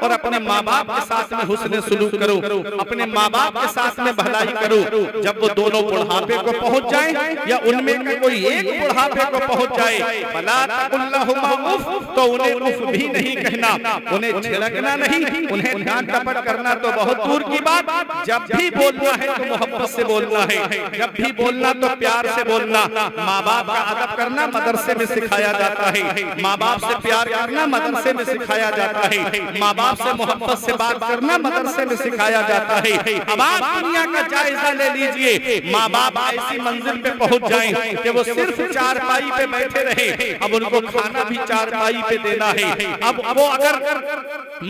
और अपने माँ बाप के साथ में हुस्न सलूक करो, अपने माँ बाप के साथ में भलाई करो। जब वो दोनों बुढ़ापे को पहुंच जाए या उनमें का कोई एक बुढ़ापे को पहुंच जाए, फला तकुल्लहुमा उफ, तो उन्हें उफ भी नहीं कहना, उन्हें छिड़कना नहीं, उन्हें डांट डपट करना तो बहुत दूर की बात। जब भी बोलना है तो मोहब्बत से बोलना है, जब भी बोलना तो प्यार से बोलना। माँ बाप का अदब करना मदरसे में सिखाया जाता है, माँ बाप से प्यार करना मदरसे में सिखाया जाता है, माँ बाप से मोहब्बत से बात करना मदरसे में सिखाया जाता है। अब आप दुनिया का जायजा ले लीजिए, माँ बाप ऐसी मंजिल पे पहुंच जाएं कि वो सिर्फ चारपाई पे बैठे रहे, अब उनको खाना भी चारपाई पे देना है। अब वो अगर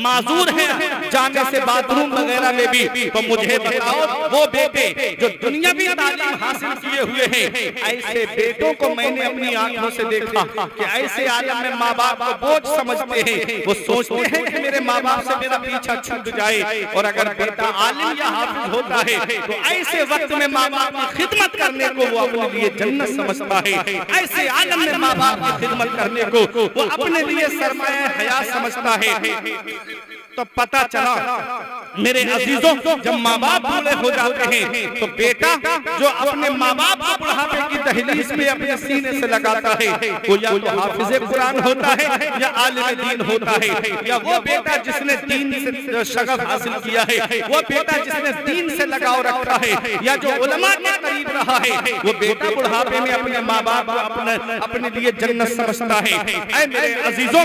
माजूर है जाने से बाथरूम वगैरह में भी, तो मुझे बताओ वो बेटे जो दुनियावी तालीम हासिल किए हुए हैं, ऐसे बेटों को मैंने अपनी आंखों से देखा कि ऐसे आलम में माँ बाप को बोझ समझते हैं। वो सोचते हैं कि मेरे माँ बाप से मेरा पीछा छूट जाए, और अगर बेटा आलिम या हाफिज होता है तो ऐसे वक्त में माँ बाप की खिदमत करने को वो अपने लिए जन्नत समझता है। ऐसे आलम में माँ बाप की खिदमत करने को वो अपने लिए सरमाया हयात समझता है। तो पता चला मेरे अजीजों, जब माँ बाप बूढ़े हो जाते हैं तो बेटा जो अपने माँ बाप को बुढ़ापे की दहलीज में अपने सीने से लगाता है, वो या तो हाफिज़े कुरान होता है या आलिम दीन होता है, या वो बेटा जिसने दीन से शगफ हासिल किया है, वो बेटा जिसने दीन से लगाव रखा है, या जो उलमा के करीब रहा है, वो बेटा बुढ़ापे में अपने माँ बाप को अपने लिए जन्नत समझता है। ऐ मेरे अजीजों,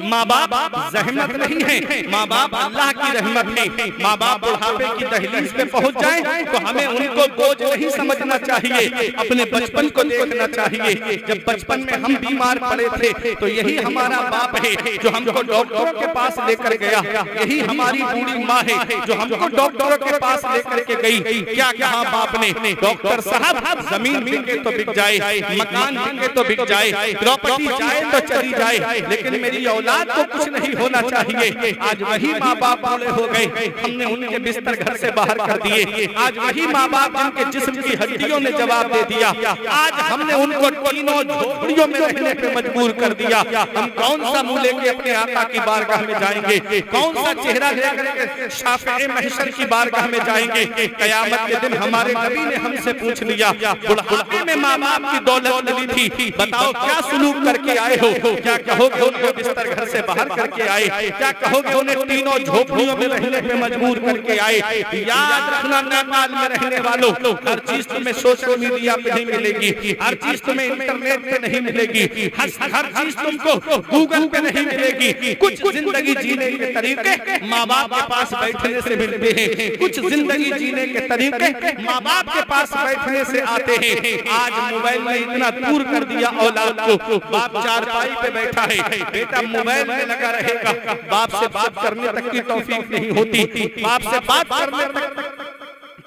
माँ बाप ज़हमत नहीं है, माँ बाप अल्लाह की रहमत है। माँ बाप बुढ़ापे की दहलीज पे पहुंच जाए तो हमें उनको बोझ नहीं समझना चाहिए, अपने बचपन को देखना चाहिए। जब बचपन में हम बीमार पड़े थे तो यही हमारा बाप है जो हमको डॉक्टरों के पास लेकर गया, यही हमारी बूढ़ी माँ है जो हमको डॉक्टरों के पास लेकर के गई। क्या कहा बाप ने, डॉक्टर साहब जमीन बिके तो बिक जाए, मकान बिके तो बिक जाए, प्रॉपर्टी जाए तो चली जाए, लेकिन मेरी औलाद को कुछ नहीं होना चाहिए। आज वही माँ बाप बूढ़े हो गए, हमने उनके बिस्तर घर से बाहर कर दिए। आज वही माँ बाप जिनके जिस्म की हड्डियों ने जवाब दे दिया, आज हमने उनको तीनों झोपड़ियों में रहने पे मजबूर कर दिया। हम कौन सा मुंह लेके अपने आका की बारगाह में जाएंगे, कौन सा चेहरा लेकर शाफ़िए महशर की बारगाह में जाएंगे। कयामत के दिन हमारे नबी ने हमसे पूछ लिया, बुढ़ापे में माँ बाप की दौलत मिली थी, बताओ क्या सुलूक करके आए हो, क्या कहोगे उनको बिस्तर घर से बाहर करके आए, क्या कहोगे उन्हें तीनों झोपड़ियों में रहने पे मजबूर करके आए। याद रखना नेपाल में रहने वालों, हर चीज तुम्हें सोशल मीडिया पे नहीं मिलेगी, हर चीज तुम्हें इंटरनेट पे नहीं मिलेगी, हर चीज तुमको गूगल पे नहीं मिलेगी। कुछ जिंदगी जीने के तरीके माँ बाप के पास बैठने से मिलते हैं, कुछ जिंदगी जीने के तरीके माँ बाप के पास बैठने से आते हैं। आज मोबाइल में इतना दूर कर दिया औलाद को, बाप चारपाई पे बैठा है, बेटा मोबाइल में लगा रहेगा, बाप से बात करने तक की तौफीक नहीं होती, बाप से बात करने तक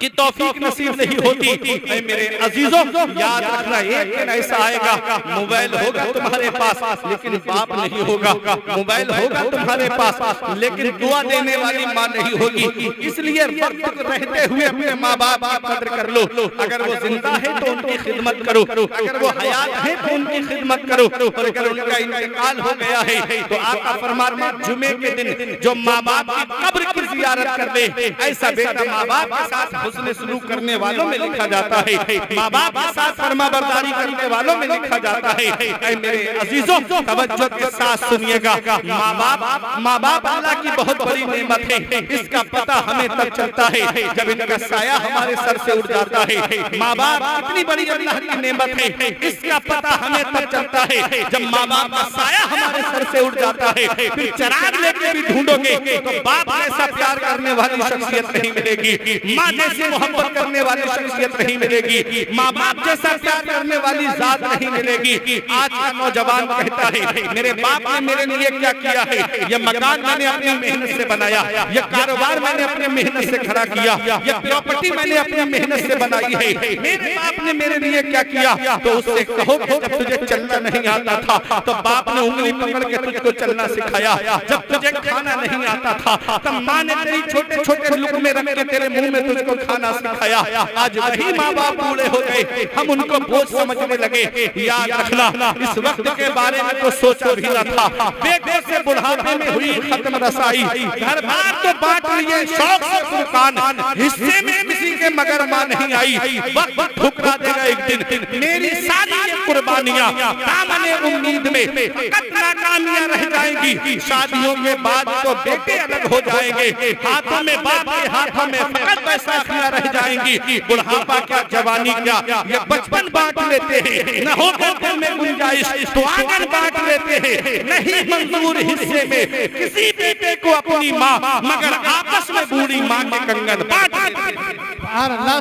की तौफीक नसीब नहीं होती। ऐ मेरे अजीजों, याद रखना एक दिन ऐसा आएगा, मोबाइल होगा तुम्हारे पास लेकिन बाप नहीं होगा, मोबाइल होगा तुम्हारे पास लेकिन दुआ देने वाली माँ नहीं होगी। इसलिए वक्त रहते हुए अपने माँ बाप की कदर कर लो। अगर वो जिंदा है तो उनकी खिदमत करो, अगर वो हयात है तो उनकी खिदमत करो, और अगर उनका इंतकाल हो गया है तो आका फरमाते हैं जुमे के दिन जो माँ बाप की कब्र की जियारत कर ले, ऐसा बेटा माँ बाप के साथ हुस्न सलूक करने वालों में लिखा जाता है, माँ बाप के साथ फरमाबरदारी करने वालों में लिखा जाता है। ऐ मेरे अजीजों, तवज्जो के साथ सुनिएगा, माँ बाप अल्लाह की बहुत बड़ी नेमत है। इसका पता हमें तब चलता है जब इनका साया हमारे सर से उड़ जाता है। माँ बाप कितनी बड़ी अल्लाह की नेमत है, इसका पता हमें तब चलता है जब माँ बाप का साया हमारे सर से उड़ जाता है। फिर चराग लेके भी ढूंढोगे तो बाप जैसा प्यार करने वाली शख्सियत नहीं मिलेगी, माँ जैसी मोहब्बत करने वाली शख्सियत नहीं मिलेगी, माँ बाप जैसा प्यार करने वाली जात नहीं मिलेगी। आज का नौजवान कहता है मेरे बाप ने मेरे लिए क्या किया है, ये मकान मैंने अपनी मेहनत से बनाया, ये कारोबार मैंने अपनी मेहनत से खड़ा किया, ये प्रॉपर्टी मैंने अपनी मेहनत से बनाई है, मेरे बाप ने मेरे लिए क्या किया। तो उससे कहो जब तुझे चलना नहीं आता था तो बाप ने उंगली पकड़ के तुझको चलना सिखाया, जब तुझे खाना नहीं आता था तब माँ ने तेरी छोटे छोटे लुकमे रख के तेरे मुंह में तुझको खाना सिखाया, आज वही माँ बाप बूढ़े हो गए, हम उनको बोझ समझने लगे। याद रखना, इस वक्त के बारे में तो सोचा भी न था। बेटे से बुढ़ापे में हुई खत्म रसाई, घर बार तो बांट लिए शौक से फुरकान, हिस्से में किसी के मगर मां नहीं आई। वक्त ठुकरा देगा एक दिन मेरी सारी ये कुर्बानियां, दामने उम्मीद में फकत नाकामियां रह जाएंगी। शादियों के बाद तो बेटे अलग हो जाएंगे, हाथों में बाप के हाथों में फकत बैसाखियां रह जाएंगी। बुढ़ापा क्या जवानी क्या, ये बचपन बांट लेते हैं, न हो दिल में गुंजाइश तो आंगन बांट लेते हैं। नहीं मंजूर हिस्से में किसी बेटे को अपनी माँ, मगर आपस में बूढ़ी माँ के कंगन बांट लेते हैं। सुभान अल्लाह,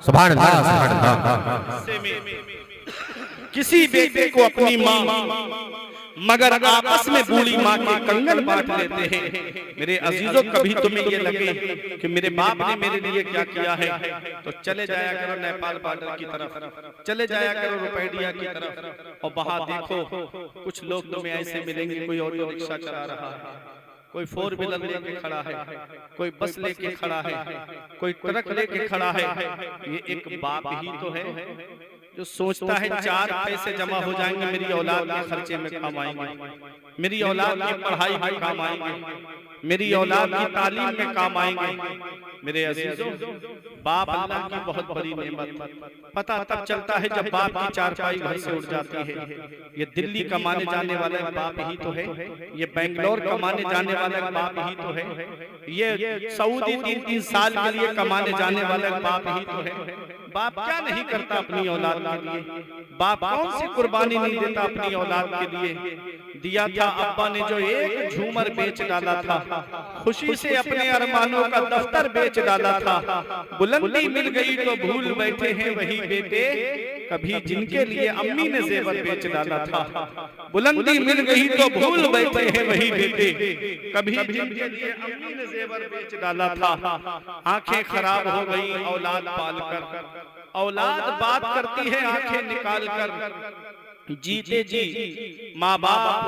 सुभान अल्लाह। किसी बेटे को अपनी माँ, मगर आपस में बूढ़ी माँ के कंगन बांट लेते हैं। मेरे अजीजों, कभी तुम्हें ये लगे कि मेरे बाप ने मेरे लिए क्या किया है, तो चले जाया करो नेपाल बॉर्डर की तरफ, चले जाया करो रुपैडिया की तरफ, और वहां देखो कुछ लोग तुम्हें ऐसे मिलेंगे, कोई ऑटो रिक्शा चला रहा है, कोई 4 व्हीलर लेके खड़ा है, कोई बस लेके खड़ा है, कोई ट्रक लेके खड़ा है। ये एक बाप ही तो है जो सोचता है 4 पैसे जमा हो जाएंगे, मेरी औलाद के खर्चे में काम आएंगे, मेरी औलाद की पढ़ाई में काम आएंगे, मेरी औलाद की तालीम में काम आएंगे। मेरे अजीजों, बाप अल्लाह की बहुत बड़ी नेमत। पता तब चलता है जब बाप की चारपाई घर से उठ जाती है। ये दिल्ली कमाने जाने वाला बाप ही तो है, ये बेंगलोर कमाने जाने वाला बाप ही तो है, ये सऊदी 3-3 साल के लिए कमाने जाने वाला बाप ही तो है। बाप क्या नहीं करता अपनी औलाद के लिए, बाप कौन सी कुर्बानी नहीं देता अपनी औलाद के लिए। दिया था अब्बा ने जो एक झूमर बेच डाला था, खुशी से अपने अरमानों का दफ्तर बेच डाला था। बुलंदी मिल गई तो भूल बैठे हैं वही बेटे, कभी जिनके लिए अम्मी ने जेवर बेच डाला था। बुलंदी मिल गई तो भूल बैठे हैं वही बेटे, कभी जिनके लिए अम्मी ने जेवर बेच डाला था। आंखें खराब हो गई औलाद पालकर, औलाद बात करती है आंखें निकाल कर। जीते जी माँ बाप,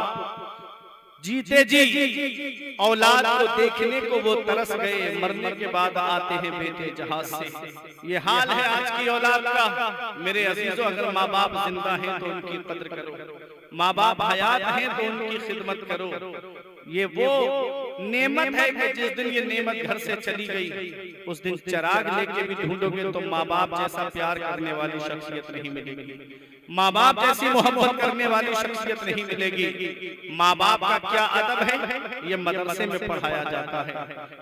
जीते जी औलाद को देखने को वो तरस गए, मरने के बाद आते हैं बेटे जहाज से। ये हाल है आज की औलाद का। मेरे अजीजों, अगर माँ बाप जिंदा हैं तो उनकी कद्र करो, माँ बाप हयात हैं तो उनकी खिदमत करो। ये वो नेमत है कि जिस दिन ये नेमत घर से चली गई, उस दिन चिराग लेके भी ढूंढोगे तो माँ बाप जैसा प्यार करने वाली शख्सियत नहीं मिलेगी, माँ बाप जैसी मोहब्बत करने वाली शख्सियत नहीं मिलेगी। माँ बाप का क्या अदब है, ये मदरसे में पढ़ाया जाता है,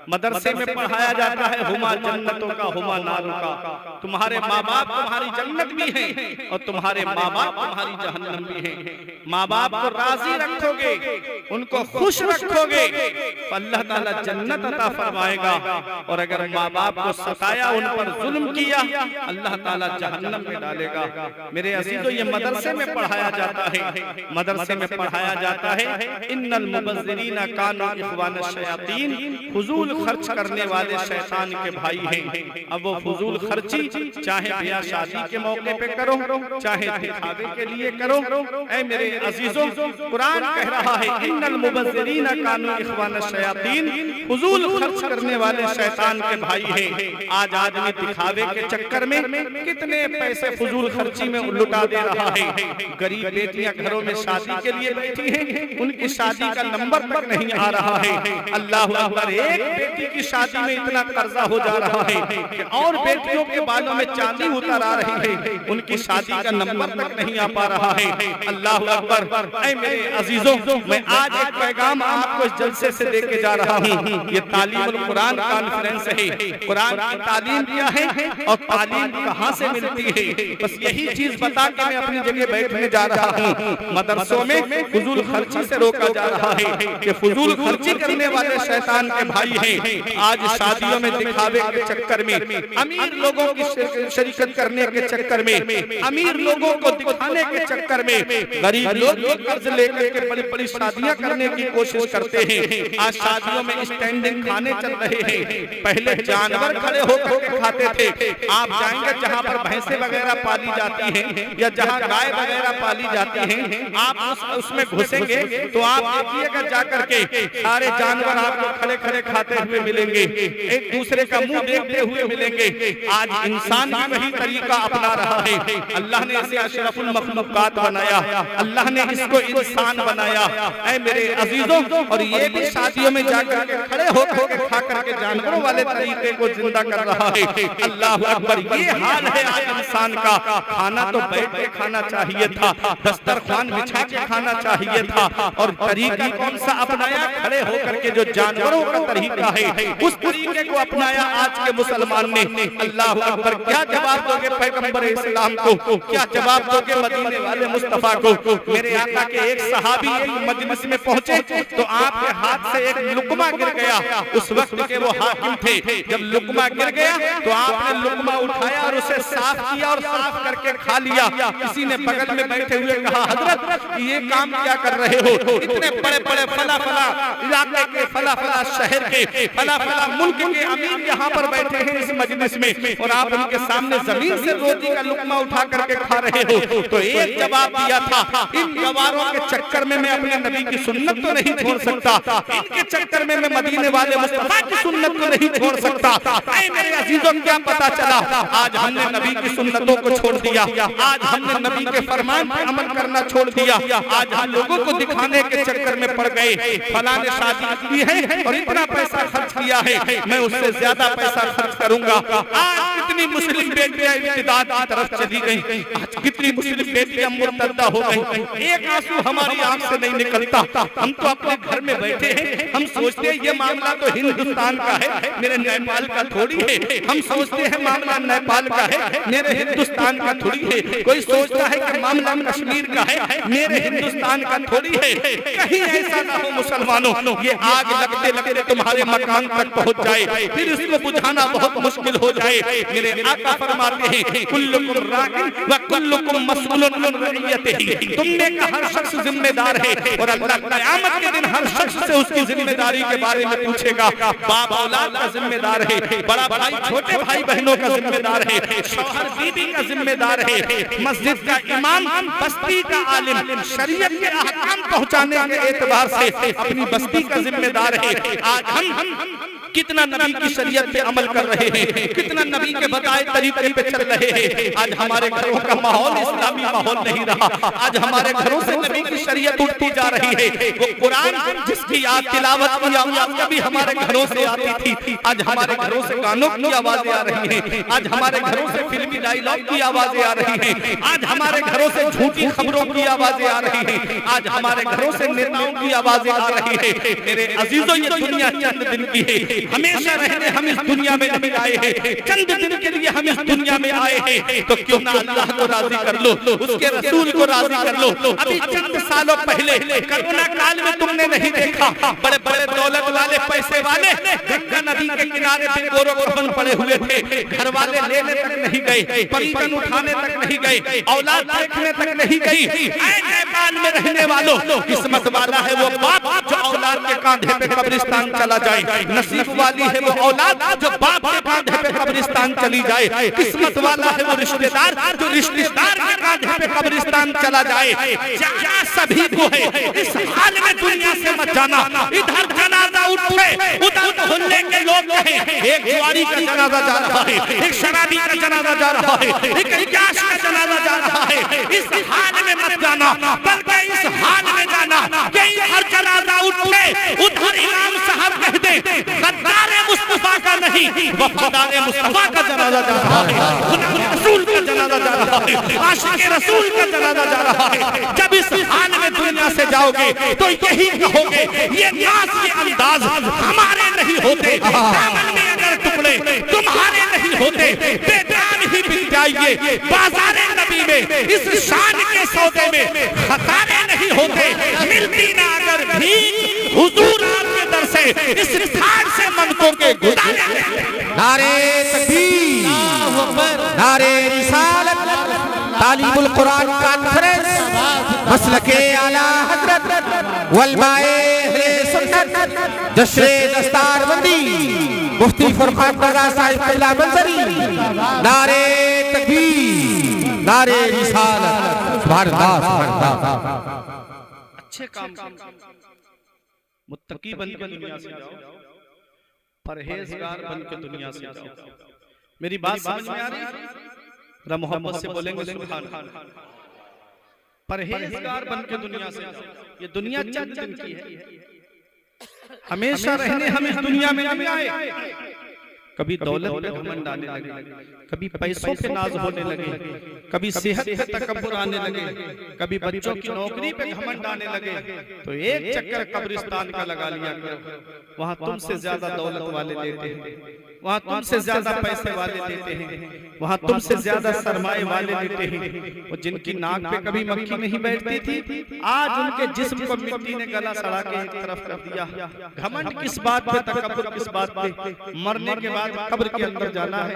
मदरसे में पढ़ाया जाता है। हुमा जन्नतों का हुमा नारों का, तुम्हारे माँ बाप तुम्हारी जन्नत भी हैं और तुम्हारे माँ बाप तुम्हारी जहन्नम भी हैं। माँ बाप को राजी रखोगे, उनको खुश रखोगे, अल्लाह ताला जन्नत अता फरमाएगा। और अगर माँ बाप को सताया, उन पर जुल्म किया, अल्लाह ताला जहन्नम में डालेगा। मेरे अजीजों, ये मदरसे में पढ़ाया जाता है, मदरसे में पढ़ाया जाता है। इन्नल मुबज़्ज़िरीना कानू इख़वान शयातीन, फुजूल खर्च करने वाले शैतान के भाई हैं। अब वो फुजूल खर्ची चाहे ब्याह शादी के मौके पे करो, चाहे दिखावे के लिए करो। ऐ मेरे अजीजों, कुरान कह रहा है इन्नल मुबज़्ज़िरीना कानू इख़वान शयातीन, फुजूल खर्च करने वाले शैतान के भाई हैं। आज आदमी दिखावे के चक्कर में कितने पैसे फुजूल खर्ची में लुटा दे रहा है। गरीब बेटियां घरों में शादी के लिए बैठी हैं, उनकी शादी का नंबर तक नहीं आ रहा है। अल्लाह अकबर, एक बेटी की शादी में इतना कर्जा हो जा रहा है कि और बेटियों के बालों में चांदी उतर आ रही है, उनकी शादी का नंबर तक नहीं आ पा रहा है। अल्लाह अकबर। ऐ मेरे अजीजों, मैं आज एक पैगाम आपको इस जलसे से देके जा रहा हूँ। ये तालीमुल कुरान कॉन्फ्रेंस है, कुरान की तालीम दिया है और तालीम कहाँ से मिलती है, बस यही चीज बता के मैं अपनी जगह बैठने जा रहा हूँ। मदरसों में फुजूल खर्ची से रोका जा रहा है कि फुजूल खर्ची करने वाले शैतान के भाई हैं। आज शादियों में दिखावे के चक्कर में, अमीर लोगों की शरीकत करने के चक्कर में, अमीर लोगों को दिखाने के चक्कर में गरीब लोग कर्ज लेकर के बड़ी बड़ी शादियां करने की कोशिश करते हैं। आज शादियों में स्टैंडिंग खाने चल रहे हैं, पहले जानवर खड़े होकर के खाते थे। आप जाएंगे जहाँ पर भैंसे वगैरह पाली जाती हैं या जहाँ गाय वगैरह पाली जाती हैं, आप उसमें घुसेंगे तो आप देखिएगा जाकर के सारे जानवर आपको खड़े खड़े खाते हुए मिलेंगे, एक दूसरे का मुंह देखते हुए मिलेंगे। आज इंसान भी वही तरीका अपना रहा है। अल्लाह ने इसे अशरफुल मखलूकात बनाया, अल्लाह ने इसको इंसान बनाया। ऐ मेरे अजीजों, और ये भी शादियों में जाकर के खड़े होकर के खा करके जानवरों वाले तरीके को जिंदा कर रहा है। अल्लाह अकबर, ये हाल है आज इंसान का। खाना तो बैठ के खाना चाहिए था, दस्तरखान बिछा के खाना चाहिए था, और तरीका कौन सा अपनाया? खड़े होकर के जो जानवरों का तरीका है उस तरीके को अपनाया आज के मुसलमान ने। अल्लाह अकबर, क्या जवाब दोगे पैगंबर इस्लाम को? क्या जवाब दोगे मदीने वाले मुस्तफा को? मेरे आका के एक सहाबी एक मजलिस में पहुंचे तो आपके हाथ से एक लुकमा गिर गया। उस वक्त के वो हाकिम थे। जब लुकमा गिर गया तो आपने लुकमा उठाया और उसे साफ किया और साफ करके खा लिया। किसी ने बगल में बैठे हुए कहा, हजरत ये काम क्या कर रहे हो? इतने बड़े बड़े फला फला इलाके के, फला फला शहर के, फला फला मुल्क के अमीर यहाँ पर बैठे हैं इस मजलिस में, और आप उनके सामने जमीन से रोटी का लुकमा उठा करके खा रहे हो। तो एक जवाब दिया था, इन गवारों के चक्कर में मैं अपने नबी की सुन्नत को नहीं छोड़ सकता, इनके चक्कर में मैं मदीने वाले मुस्तफा की सुन्नत को नहीं छोड़ सकता। ऐ मेरे अजीजों, क्या पता चला? आज हमने नबी की सुन्नतों को छोड़ दिया, आज हमने नबी के फरमान पर अमल करना छोड़ दिया। आज हम लोगों को दिखाने के चक्कर में पड़ गए, फलां ने शादी की है और इतना पैसा खर्च किया है, मैं उससे ज्यादा पैसा खर्च करूंगा। आज कितनी मुस्लिम बेटियां इब्तिदात की तरफ चली गई, आज कितनी मुस्लिम बेटियां मुर्तद्दा हो गई। एक आंसू हमारी आंख से नहीं निकलता। हम तो अपने घर में बैठे हैं, हम सोचते हैं ये मामला तो हिंदुस्तान का है, मेरे नेपाल का थोड़ी है। हम सोचते हैं मामला नेपाल का है, मेरे हिंदुस्तान का थोड़ी है। कोई सोचता है कि मामला कश्मीर का है, मेरे हिंदुस्तान का थोड़ी है। कहीं ऐसा ना हो मुसलमानों, ये आग लगते लगते तुम्हारे मकान तक पहुंच जाए, फिर इसको बुझाना बहुत मुश्किल हो जाए। मेरे आका फरमाते हैं, कुल्लुकुम राकिन व कुल्लुकुम मसऊलुन अन रइयतिही। तुम में का हर शख्स जिम्मेदार है, और अल्लाह क़यामत के दिन हर शख्स से उसकी जिम्मेदारी के बारे में पूछेगा। बाप औलाद का जिम्मेदार है, बड़ा भाई छोटे भाई बहनों का जिम्मेदार है, शौहर बीवी का जिम्मेदार है, मस्जिद का इमाम, बस्ती का आलिम, शरीयत के अहकाम पहुंचाने के एतबार से अपनी बस्ती का जिम्मेदार है। आज हम कितना नबी की शरीयत पे अमल कर रहे हैं, कितना नबी के बताए तरीके पे चल रहे हैं। आज हमारे घरों का माहौल इस्लामी माहौल नहीं रहा। आज हमारे घरों से नबी की शरीयत उठती जा रही है। वो कुरान जिसकी याद तिलावत की आवाज कभी हमारे घरों से आती थी, आज हमारे घरों से गानों की आवाजें आ रही हैं। आज हमारे घरों से फिल्मी डायलॉग की आवाजें आ रही हैं। आज हमारे घरों से झूठी खबरों की आवाजें आ रही हैं। आज हमारे घरों से नेताओं की आवाजें आ रही है। मेरे अजीजों, ये दुनिया चंद दिन की है, हमेशा रहने हम इस दुनिया में नहीं आए हैं, चंद दिन के लिए हम इस दुनिया में आए हैं। तो क्यों ना अल्लाह को राजी कर लो, उसके रसूल को राजी कर लो। अभी चंद सालों पहले कोरोना काल में तुमने नहीं देखा, बड़े बड़े दौलत वाले पैसे वाले गंगा नदी के किनारे पे गोरो कफन पड़े हुए थे, घर वाले लेने तक नहीं गए, परिजन उठाने तक नहीं गए, औलाद देखने तक नहीं गई। नेपाल में रहने वालों, किस्मत वाला है वो बाप जो औलाद के कांधे पे कब्रिस्तान चला जाए, नसीब वाली है वो औलाद जो बाप के कांधे पे कब्रिस्तान चली जाए, किस्मत वाला है वो रिश्तेदार जो रिश्तेदार के कांधे पे कब्रिस्तान चला जाए। जहाँ सभी को है, इस हाल में दुनिया से मत जाना। इधर जनाजा उठे, उधर मोहल्ले के लोग कहें एक जुआरी का जनाजा जा रहा है, एक शराबी का जनाजा जा रहा है, एक रिकाश का जनाजा जा रहा है। इस हाल में मत जाना, बल्कि इस हाल में जाना कि हर जनाजा उठे, उधर इमाम साहब कह दे गद्दार मुस्तफा का नहीं, वफादार मुस्तफा का जनाजा जा रहा है, रसूल का जनाजा जा रहा है, आशिक रसूल का जनाजा जा रहा है। जब इस हाल में दुनिया से जाओगे तो यही कहोगे ये नाज के अंदाज हमारे नहीं होते, दामन में अगर टुकड़े तुम्हारे नहीं होते, बेदाम ही बिक जाइए बाजारे नबी में। इस शान के सौदे में खतारे नहीं होते, मिलती ना अगर भी हुजूर आपके दर से इस थान से मनकों के गुदारे। नारे तकबीर, नारे रिसालत, तालीमुल कुरान कॉन्फ्रेंस, मसलके आला हजरत वलमाए अहले सुन्नत, जश्रे दस्तारबंदी, मुफ्ती फरमान रज़ा साहिब क़िला मंजरी। नारे तकबीर, नारे रिसालत। अच्छे काम मुत्तकी बन के दुनिया से जाओ, परहेजगार बन के दुनिया से जाओ। मेरी बात समझ में आ रही है? जरा मोहब्बत से बोलेंगे सुभान अल्लाह। परहेजगार बन के दुनिया से जाओ। ये दुनिया चंद दिन की है, हमेशा रहने हम इस दुनिया में नहीं आए। कभी दौलत पे घमंड आने लगे, कभी पैसों पे नाज होने लगे, कभी सेहत पे तकब्बुर आने लगे, कभी बच्चों की नौकरी पे घमंड आने लगे, तो एक चक्कर कब्रिस्तान का लगा लिया करो। वहाँ तुमसे ज्यादा दौलत वाले देते हैं, वहाँ तुमसे ज्यादा पैसे वाले देते हैं, वहाँ तुमसे ज्यादा सरमाए वाले देते हैं। वो जिनकी नाक पे कभी मक्खी नहीं बैठती थी, आज उनके जिस्म को मिट्टी ने गला सड़ा के एक तरफ कर दिया। घमंड किस बात पे, तकब्बुर किस बात पे? मरने के बाद कब्र के अंदर जाना है।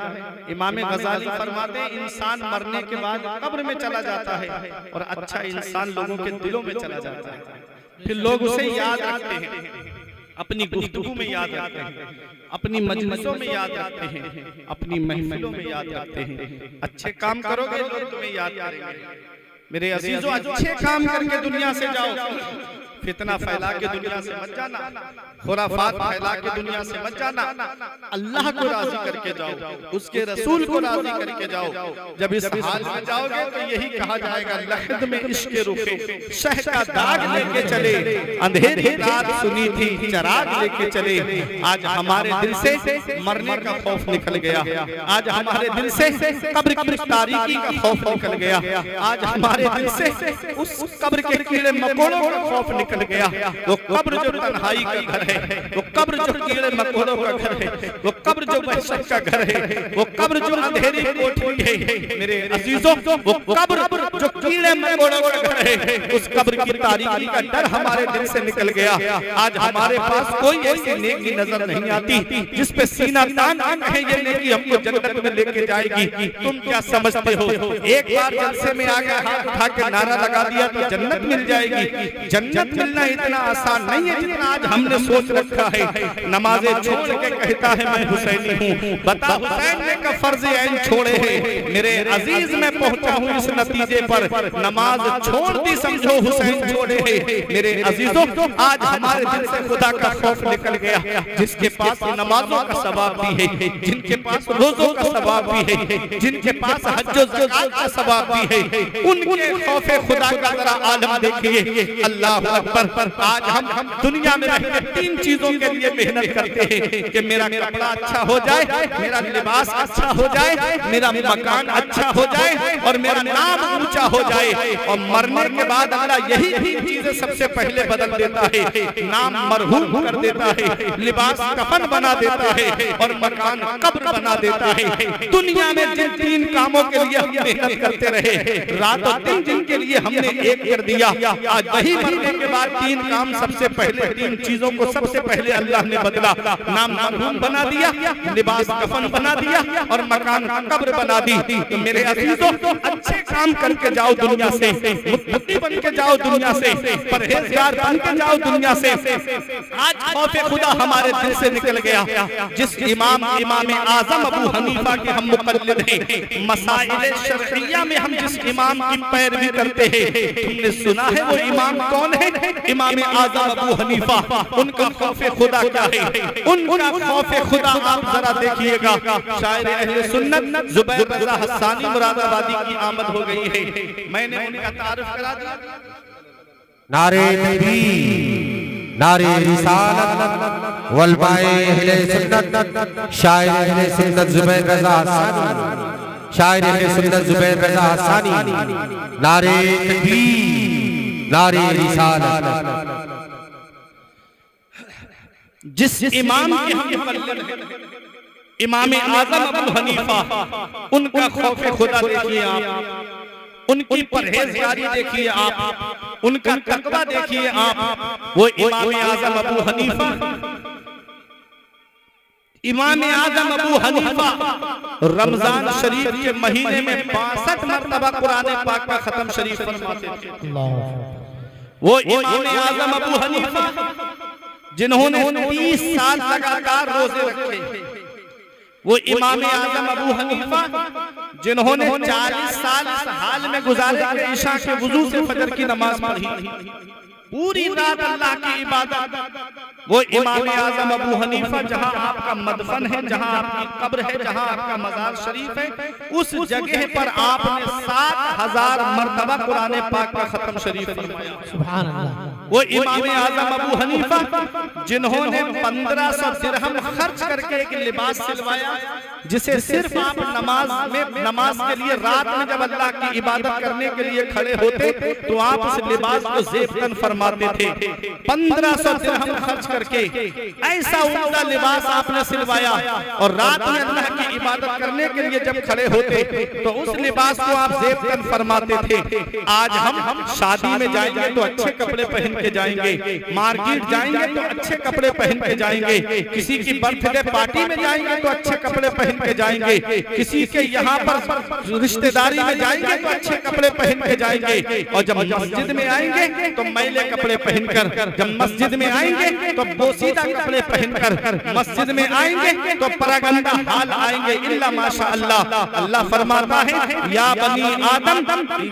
इमाम गजाली फरमाते हैं इंसान मरने के बाद कब्र में चला जाता है और अच्छा इंसान लोगों के दिलों में चला जाता है। फिर लोग उसे याद रखते हैं, अपनी गुफ्तगू में याद रखते हैं, अपनी मजलिसों में याद रखते हैं, अपनी महफिलों में याद रखते हैं। अच्छे काम करोगे लोग तुम्हें याद करेंगे। मेरे अजीजों, अच्छे काम करके दुनिया से जाओ, फितना फैला के दुनिया से मत जाना, खुराफात फैला के दुनिया से मत जाना। अल्लाह को राजी करके जाओ, उसके रसूल को राजी करके जाओ। जब इस हाल में जाओगे तो यही कहा जाएगा, लखद में इश्क रुखे शह का दाग लेके चले, अंधेरी रात सुनी थी चराग लेके चले। आज हमारे दिल से मरने का खौफ निकल गया, आज हमारे दिल से कब्र की तारीकी का खौफ निकल गया, आज हमारे दिल से उस कब्र के कीड़े मकोड़ों का खौफ निकल गया। वो कब्र जो तन्हाई का घर है, वो कब्र जो कीड़े मकोड़ों का घर है, वो कब्र जो वहशत का घर है, वो कब्र जो अंधेरी कोठरी है। मेरे अजीजों, वो कब्र जो कीड़े मकोड़ों का घर है, उस कब्र की तारीकी का डर हमारे दिल से निकल गया। आज हमारे पास कोई ऐसी नेकी नजर नहीं आती जिस पे सीना तान के कहे ये नेकी हमको जन्नत में लेके जाएगी। तुम क्या समझते हो? एक बार जलसे में आके हाथ उठा के नारा लगा दिया तो जन्नत मिल जाएगी? जन्नत मिलना इतना आसान नहीं है जितना आज हमने सोच रखा है। नमाजें छोड़ के कहता है मैं हुसैनी हूँ, बता हुसैन ने का फर्ज ऐन छोड़े हैं। मेरे अजीज मैं पहुंचा हूँ इस नतीजे पर, नमाज छोड़ दी समझो हुसैन छोड़े हैं। मेरे अजीजों, आज हमारे दिल से खुदा का खौफ निकल गया। जिसके पास नमाजों का सवाब भी है, जिनके पास रोजों का सवाब भी है, जिनके पास हज और ज़कात का सवाब भी है, उनके खौफे खुदा का जरा आलम देखिए। अल्लाह अकबर। आज हम दुनिया में रहकर तीन चीजों के लिए मेहनत करते हैं कि मेरा कपड़ा अच्छा हो जाए, मेरा लिबास अच्छा हो जाए, मेरा मकान अच्छा हो जाए और मेरा नाम ऊंचा हो जाए। और मरने के बाद अल्लाह यही तीन चीजें सबसे पहले बदल देता है। नाम मरहूम कर देता है, लिबास कफन बना देता है और मकान कब्र बना देता है। दुनिया में जिन तीन कामों के लिए हम मेहनत करते रहे, रात और दिन जिनके लिए हमने एक कर दिया, आज वही मरने के बाद तीन काम सबसे पहले, तीन चीजों को सबसे पहले अल्लाह ने बदला। नाम मरहूम बना दिया, लिबास कफन बना दिया और मकान कब्र बना दी। तो मेरे अजीजों, अच्छे काम करके जाओ दुनिया से, मुत्तकी बन के जाओ दुनिया से, परहेजगार बन के जाओ दुनिया से। आज खौफे खुदा हमारे दिल से निकल गया। जिस इमाम आजम अबू हनीफा के हम मुक़ल्लिद हैं, मसाइल शरइया में हम जिस इमाम की पैरवी करते हैं, तुमने सुना है वो इमाम कौन है? इमाम आजम अबू हनीफा। उनका खौफे खुदा क्या है? उनका खौफे खुदा आप जरा देखिएगा। शायर अहले सुन्नत जुबैर रज़ा हस्सानी मुरादाबादी की आमद हो गई है। मैंने उनका तारुफ करा दिया। नारे तकबीर, नारे रिसालत, वलमाए अहले सुन्नत, शायर अहले सुन्नत जुबैर रज़ा हस्सानी, शायर अहले सुन्नत जुबैर रज़ा हस्सानी। नारे तकबीर, नारे रिसालत। जिस इमाम के हम मुक़ल्लिद हैं, इमाम आज़म अबू हनीफा, उनका खौफे खुदा देखिए आप, उनकी परहेजगारी देखिए आप, उनका तकवा देखिए आप। वो इमाम आज़म अबू हनीफा, इमाम आज़म अबू हनीफा रमजान शरीफ के महीने में 62 मरतबा कुरान पाक का खत्म शरीफ फरमाते थे। वो इमाम आज़म अबू हनीफा जिन्होंने 30 साल लगातार रोजे रखे, वो इमाम आज़म अबू हनीफा जिन्होंने 40 साल इस हाल में गुजारे कि ईशा के वुजू से फजर की नमाज पढ़ी, पूरी रात अल्लाह की इबादत। वो इमाम आजम अबू हनीफा, जहां आपका मदफन है, जहां आपकी कब्र है, जहां आपका मजार शरीफ है, उस जगह पर आपने 7000 मरतबा कुरान पाक का खत्म शरीफ फरमाया। सुभान अल्लाह। वो इमाम आजम अबू हनीफा जिन्होंने 1500 दिरहम खर्च करके एक लिबास सिलवाया, जिसे सिर्फ आप नमाज के लिए रात में जब अल्लाह की इबादत करने के लिए खड़े होते तो आप उस लिबास को ज़ेबतन फरमाते थे। 1500 दिरहम खर्च करके ऐसा उम्दा लिबास आपने सिलवाया, और रात में अल्लाह की इबादत करने के लिए जब खड़े होते तो उस लिबास को आप ज़ेबतन फरमाते थे। आज हम शादी में जाएंगे तो अच्छे कपड़े पहन के जाएंगे, मार्केट जाएंगे तो अच्छे कपड़े पहन के जाएंगे, किसी की बर्थडे पार्टी में जाएंगे तो अच्छे कपड़े पहन के जाएंगे, किसी के यहाँ पर रिश्तेदारी में जाएंगे तो अच्छे कपड़े पहन के जाएंगे, और जब मस्जिद में आएंगे तो मैले कपड़े पहनकर, जब मस्जिद में आएंगे तो बोसीदा कपड़े पहनकर, मस्जिद में आएंगे तो परगंदा हाल आएंगे। इल्ला माशा अल्लाह। अल्लाह फरमाता है या बनी आदम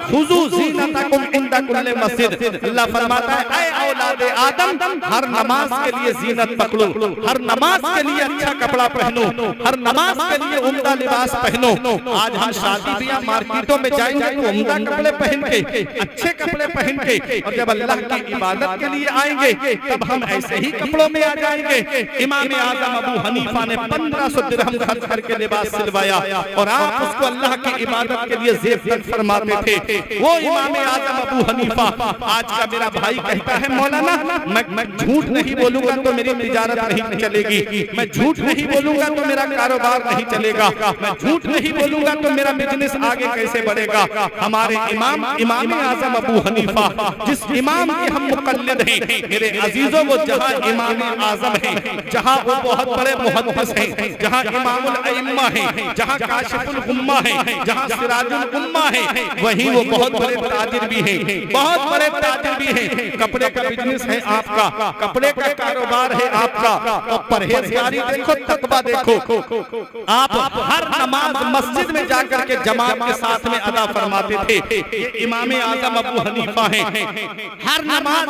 खुजू ज़ीनतकुम इंदा कुल्ले मस्जिद। अल्लाह फरमाता है ऐ औलाद आदम, हर नमाज के लिए जीनत पकड़ो, हर नमाज के लिए अच्छा कपड़ा पहनो, हर नमाज के लिए उम्दा लिबास पहनो। आज हम शादी ब्याह मार्केटों में जाएंगे तो उम्दा कपड़े पहन के, अच्छे कपड़े पहन के, और जब अल्लाह की इबादत के लिए आएंगे तब हम ऐसे ही कपड़ों में आ जाएंगे। इमाम आजम अबू हनीफा ने 1500 दिरहम खर्च करके लिबास सिलवाया, और आप उसको अल्लाह की इबादत के लिए ज़ेबतन फरमाते थे। वो इमाम आजम अबू हनीफा। आज का मेरा भाई कहता है मौलाना मैं झूठ नहीं बोलूंगा तो मेरी तिजारत नहीं चलेगी, मैं झूठ नहीं बोलूंगा तो मेरा कारोबार नहीं चलेगा, मैं झूठ नहीं बोलूंगा तो मेरा बिजनेस आगे कैसे बढ़ेगा। हमारे इमाम आजम अबू हनीफा, जिस इमाम के हम मुक़ल्लिद हैं, मेरे अजीजों, वो जहां इमाम आजम है, जहां वो बहुत बड़े मुहद्दिस हैं, जहां इमामुल अइम्मा है, जहां काशिफुल गुम्मा है, जहां सिराजुल उम्मा है, वहीं वो बहुत बड़े ताजिर भी हैं, बहुत बड़े ताजिर भी हैं। कपड़े का बिजनेस है आपका, कपड़े का कारोबार है आपका, और परहेजगारी देखो, तकवा देखो। आप हर नमाज मस्जिद में जाकर के जमात के साथ में अदा फरमाते थे। ये इमाम आजम अबू हनीफा हैं। हर नमाज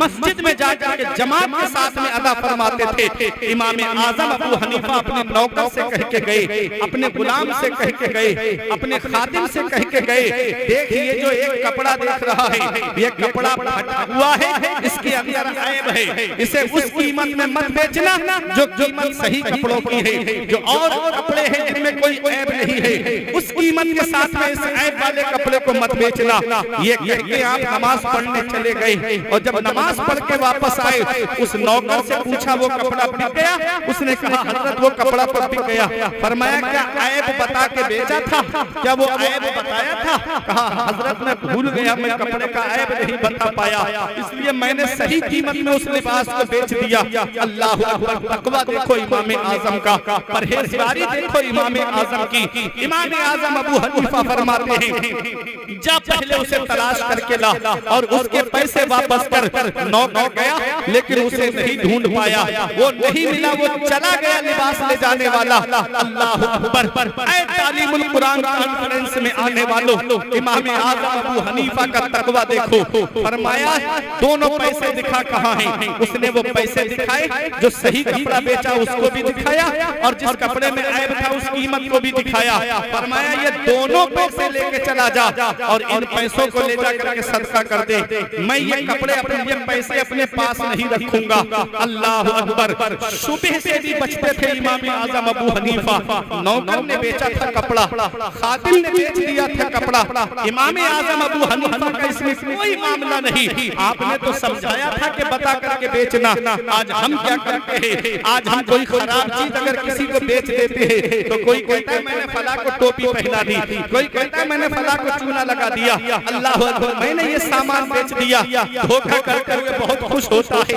मस्जिद में जाकर के जमात के साथ में अदा फरमाते थे। इमाम आजम अबू हनीफा अपने नौकर से कह के गए, अपने गुलाम से कह के गए, अपने खादिम से कह के गए, देखिए जो एक कपड़ा देख रहा है, ये कपड़ा फटा हुआ है, इसके अंदर ऐब है, इसे उस कीमत में मत बेचना जो कीमत सही कपड़ों की है। जो और कपड़े हैं जिनमें कोई ऐब नहीं है, उस कीमत के साथ में इस ऐब वाले कपड़े को मत बेचना। ये कह के आप नमाज पढ़ने चले गए, और जब नमाज पढ़ के वापस आए, उस नौकर से पूछा वो कपड़ा बिक गया? उसने कहा हजरत वो कपड़ा तो बिक गया। फरमाया क्या ऐब बता के बेचा था? क्या वो ऐब बताया था? कहा हजरत मैं भूल गया, मैं कपड़े का ऐब नहीं बता पाया, इसलिए मैंने सही कीमत में उस लिबास को बेच दिया। अल्लाह अकबर। तकवा देखो इमाम आजम का, परहेजगारी देखो इमाम आजम की। इमाम आजम अबू हनीफा फरमाते हैं जा पहले उसे तलाश करके ला, और उसके पैसे वापस कर। नौकर गया लेकिन उसे नहीं ढूंढ पाया, वो नहीं मिला, वो चला गया लिबास ले जाने वाला। अल्लाह अकबर। ऐ तालीमुल कुरान कॉन्फ्रेंस में आने वालों, इमाम आजम अबू हनीफा का तकवा देखो। फरमाया दोनों पैसे दिखा कहाँ हैं? उसने वो पैसे दिखाए, जो सही कपड़ा बेचा उसको भी दिखाया, और जिस कपड़े में ऐब था उस कीमत को भी दिखाया। फरमाया ये दोनों पैसे लेके चला जा, और इन पैसों को ले जा करके सदका कर दे। मैं ये कपड़े अपने ये पैसे अपने पास नहीं रखूंगा। अल्लाह अकबर। सुबह से भी बचते थे इमाम आजम अबू हनीफा। नौकर ने बेचा था कपड़ा, खादिम ने बेच दिया था कपड़ा, इमाम आजम अबू हनीफा का इसमें कोई मामला नहीं। आपने तो समझाया था कि बता करके बेचना। आज हम क्या करते हैं? आज हम कोई खराब चीज अगर किसी को बेच देते हैं तो कोई कहता है मैंने फला को टोपी पहना दी, कोई कहता है मैंने फला को चूना लगा दिया। अल्लाह अकबर। मैंने ये सामान बेच दिया, धोखा करते हुए बहुत खुश होता है,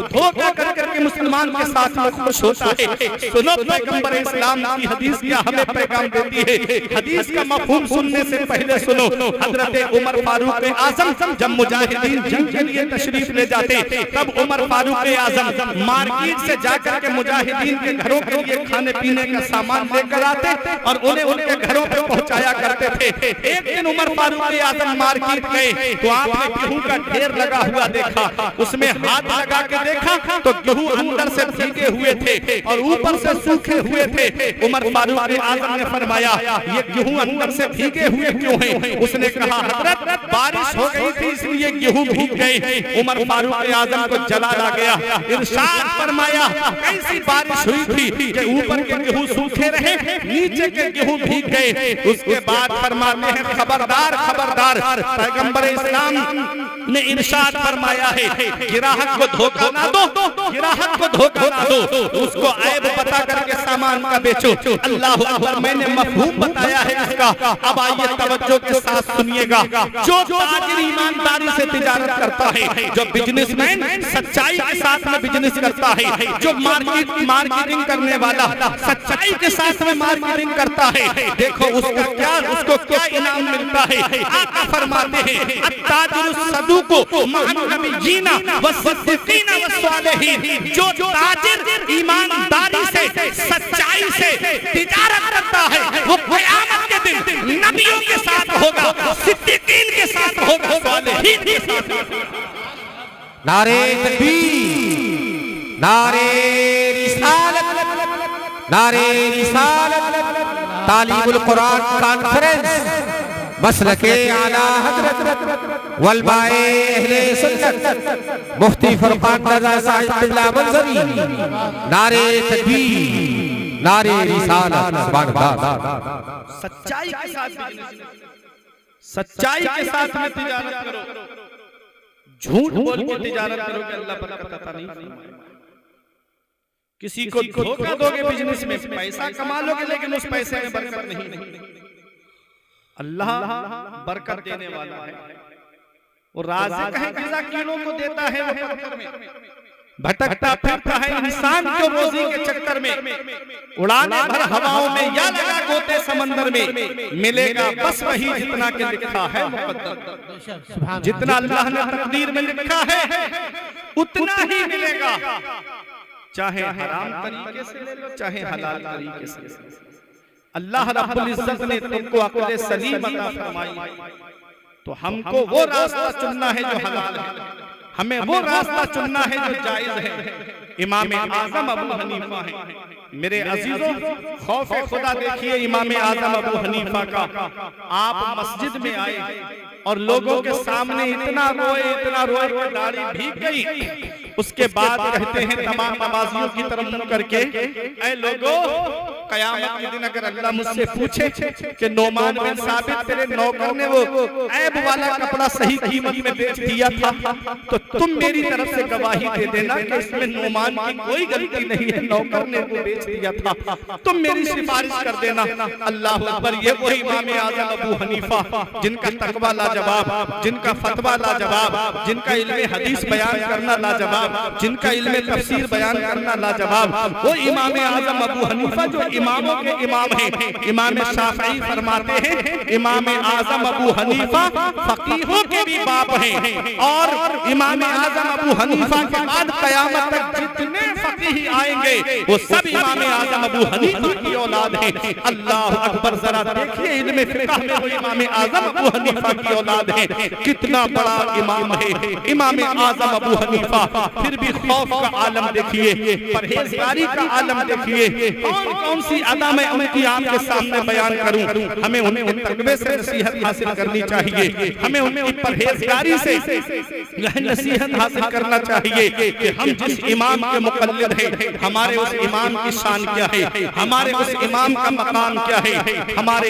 धोखा कर करके मुसलमान के साथ में खुश होता है। सुनो पैगंबर इस्लाम की हदीस क्या हमें पैगाम देती है। हदीस का मफहूम सुनने से पहले सुनो, हजरत उमर फारूक आजम जब मुजाहिदीन जंग के लिए तशरीफ ले जाते, तब उमर फारूक आजम मार्केट से जाकर के मुजाहिदीन के घरों के लिए खाने पीने का सामान लेकर आते और उन्हें उनके घरों पे पहुंचाया करते थे। एक दिन उमर फारूक आजम मार्केट गए तो आपने गेहूं का ढेर लगा हुआ देखा, उसमें हाथ लगा के देखा तो गेहूं अंदर से भीगे हुए थे और ऊपर से सूखे हुए थे। उमर फारूक आजम ने फरमाया, ये गेहूं अंदर से भीगे हुए क्यों हैं? उसने कहा, हजरत बारिश हो गई थी इसलिए गेहूं भीग गए। उमर फारूक आजम को जलाल आ गया। इरशाद फरमाया, ऐसी बारिश हुई थी कि ऊपर के गेहूं सूखे रहे, नीचे के गेहूं भीग गए। उसके बाद फरमाते हैं, खबरदार खबरदार, पैगंबर इस्लाम ने इरशाद फरमाया है, ग्राहक को धोखा ना दो, ग्राहक को धोखा ना दो, उसको ऐब बता करके सामान का बेचो। अल्लाह अकबर, मैंने मफहूम बताया है इसका। अब आइए तवज्जो के साथ सुनिएगा। जो ताजिर ईमानदारी से तिजारत करता है, जो बिजनेसमैन सच्चाई के साथ में बिजनेस करता है, जो मार्केटिंग करने वाला सच्चाई के साथ में मार्केटिंग करता है, देखो उसको क्या इनाम मिलता है। आका फरमाते हैं, अत्ताजिरु सदूकु मअन नबिय्यीना वस्सिद्दीकीना वस्सालिहीन। जो ताजिर ईमानदारी से सच्चाई से तिजारत करता है, वो क़यामत के दिन नबियों के साथ होगा, सिद्दीकीन के साथ होगा, सालिहीन के साथ। नारे तकबीर, नारे रिसालत, नारे रिसालत। तालीमुल कुरान कॉन्फ्रेंस मसलके आला हजरत वलबाए अहले सुन्नत मुफ्ती फरकान रज़ा साहिब बिल्ला मंजरी। नारे तकबीर, नारे रिसालत। सच्चाई के साथ, सच्चाई के साथ में तिजारत करो, झूठ बोल के तिजारत करोगे अल्लाह बरकत अता नहीं फरमाएगा। किसी को धोखा दोगे बिजनेस में, पैसा कमा लोगे लेकिन उस पैसे में बरकत नहीं। अल्लाह बरकत देने वाला है, वो राज़िक है, गिज़ाकिनों को देता है, वो पत्थर में भटकता फिरता है इंसान को रोजी के चक्कर में, उड़ाने भर हवाओं में या लगा गोते समंदर में, मिलेगा बस वही जितना के लिखा है मुक़द्दर। जितना अल्लाह ने तकदीर में लिखा है उतना ही मिलेगा, चाहे हराम तरीके से ले लो, चाहे हलाल तरीके से ले लो। अल्लाह रब्बुल इज्जत ने तुमको अक़ल सलीम अता फरमाई, तो हमको वो रास्ता चुनना है जो हलाल है, हमें वो रास्ता चुनना है जो जायज है। इमाम आज़म अबू हनीफा है। मेरे अजीजों, खौफ खुदा देखिए इमाम आज़म अबू हनीफा का। आप मस्जिद में आए और लोगों के सामने इतना रोए कि दाढ़ी भीग गई। उसके बाद कहते हैं तमाम नमाजियों की तरफ मुंह करके, ऐ लोगों, क़यामत के दिन अगर अल्लाह मुझसे पूछे कि नोमान बिन साबित तेरे नौकर ने वो ऐब वाला कपड़ा सही कीमत में बेच दिया था, तो तुम मेरी तरफ से गवाही दे देना कि इसमें नोमान की कोई गलती नहीं है, नौकर ने वो बेच दिया था, तुम मेरी सिफारिश कर देना। अल्लाह अकबर, ये वही इमाम आज़म अबू हनीफा जिनका तकवा लाजवाब, जिनका फतवा लाजवाब, जिनका इल्मे हदीस बयान करना लाजवाब, जिनका इल्मे तफसीर बयान करना लाजवाब, वो इमाम आज़म अबू हनीफा जो इमामों के इमाम हैं। इमाम शाफ़ई फरमाते हैं, इमाम आज़म अबू हनीफा फकीहों के भी बाप हैं, और इमाम आज़म अबू हनीफा के बाद क़यामत तक जितने फकीह आएंगे वो सब इमाम आज़म अबू हनीफा की औलाद हैं। अल्लाह अकबर, जरा देखिए इल्मे फिक़ह में वो इमाम आज़म अबू हनीफा की औलाद हैं, कितना बड़ा इमाम है इमाम आज़म अबू हनीफा। फिर भी खौफ का आलम देखिए, परहेज़गारी का आलम देखिए। कौन कौन सी अदा मैं उनकी आपके सामने बयान करूं? हमें उनके तक़वे से नसीहत हासिल करनी चाहिए, हमें उनकी परहेज़गारी से नसीहत हासिल करना चाहिए कि हम जिस इमाम के मुक़ल्लिद हैं, हमारे हमारे उस इमाम की शान क्या है, हमारे उस इमाम का मकाम क्या है। हमारे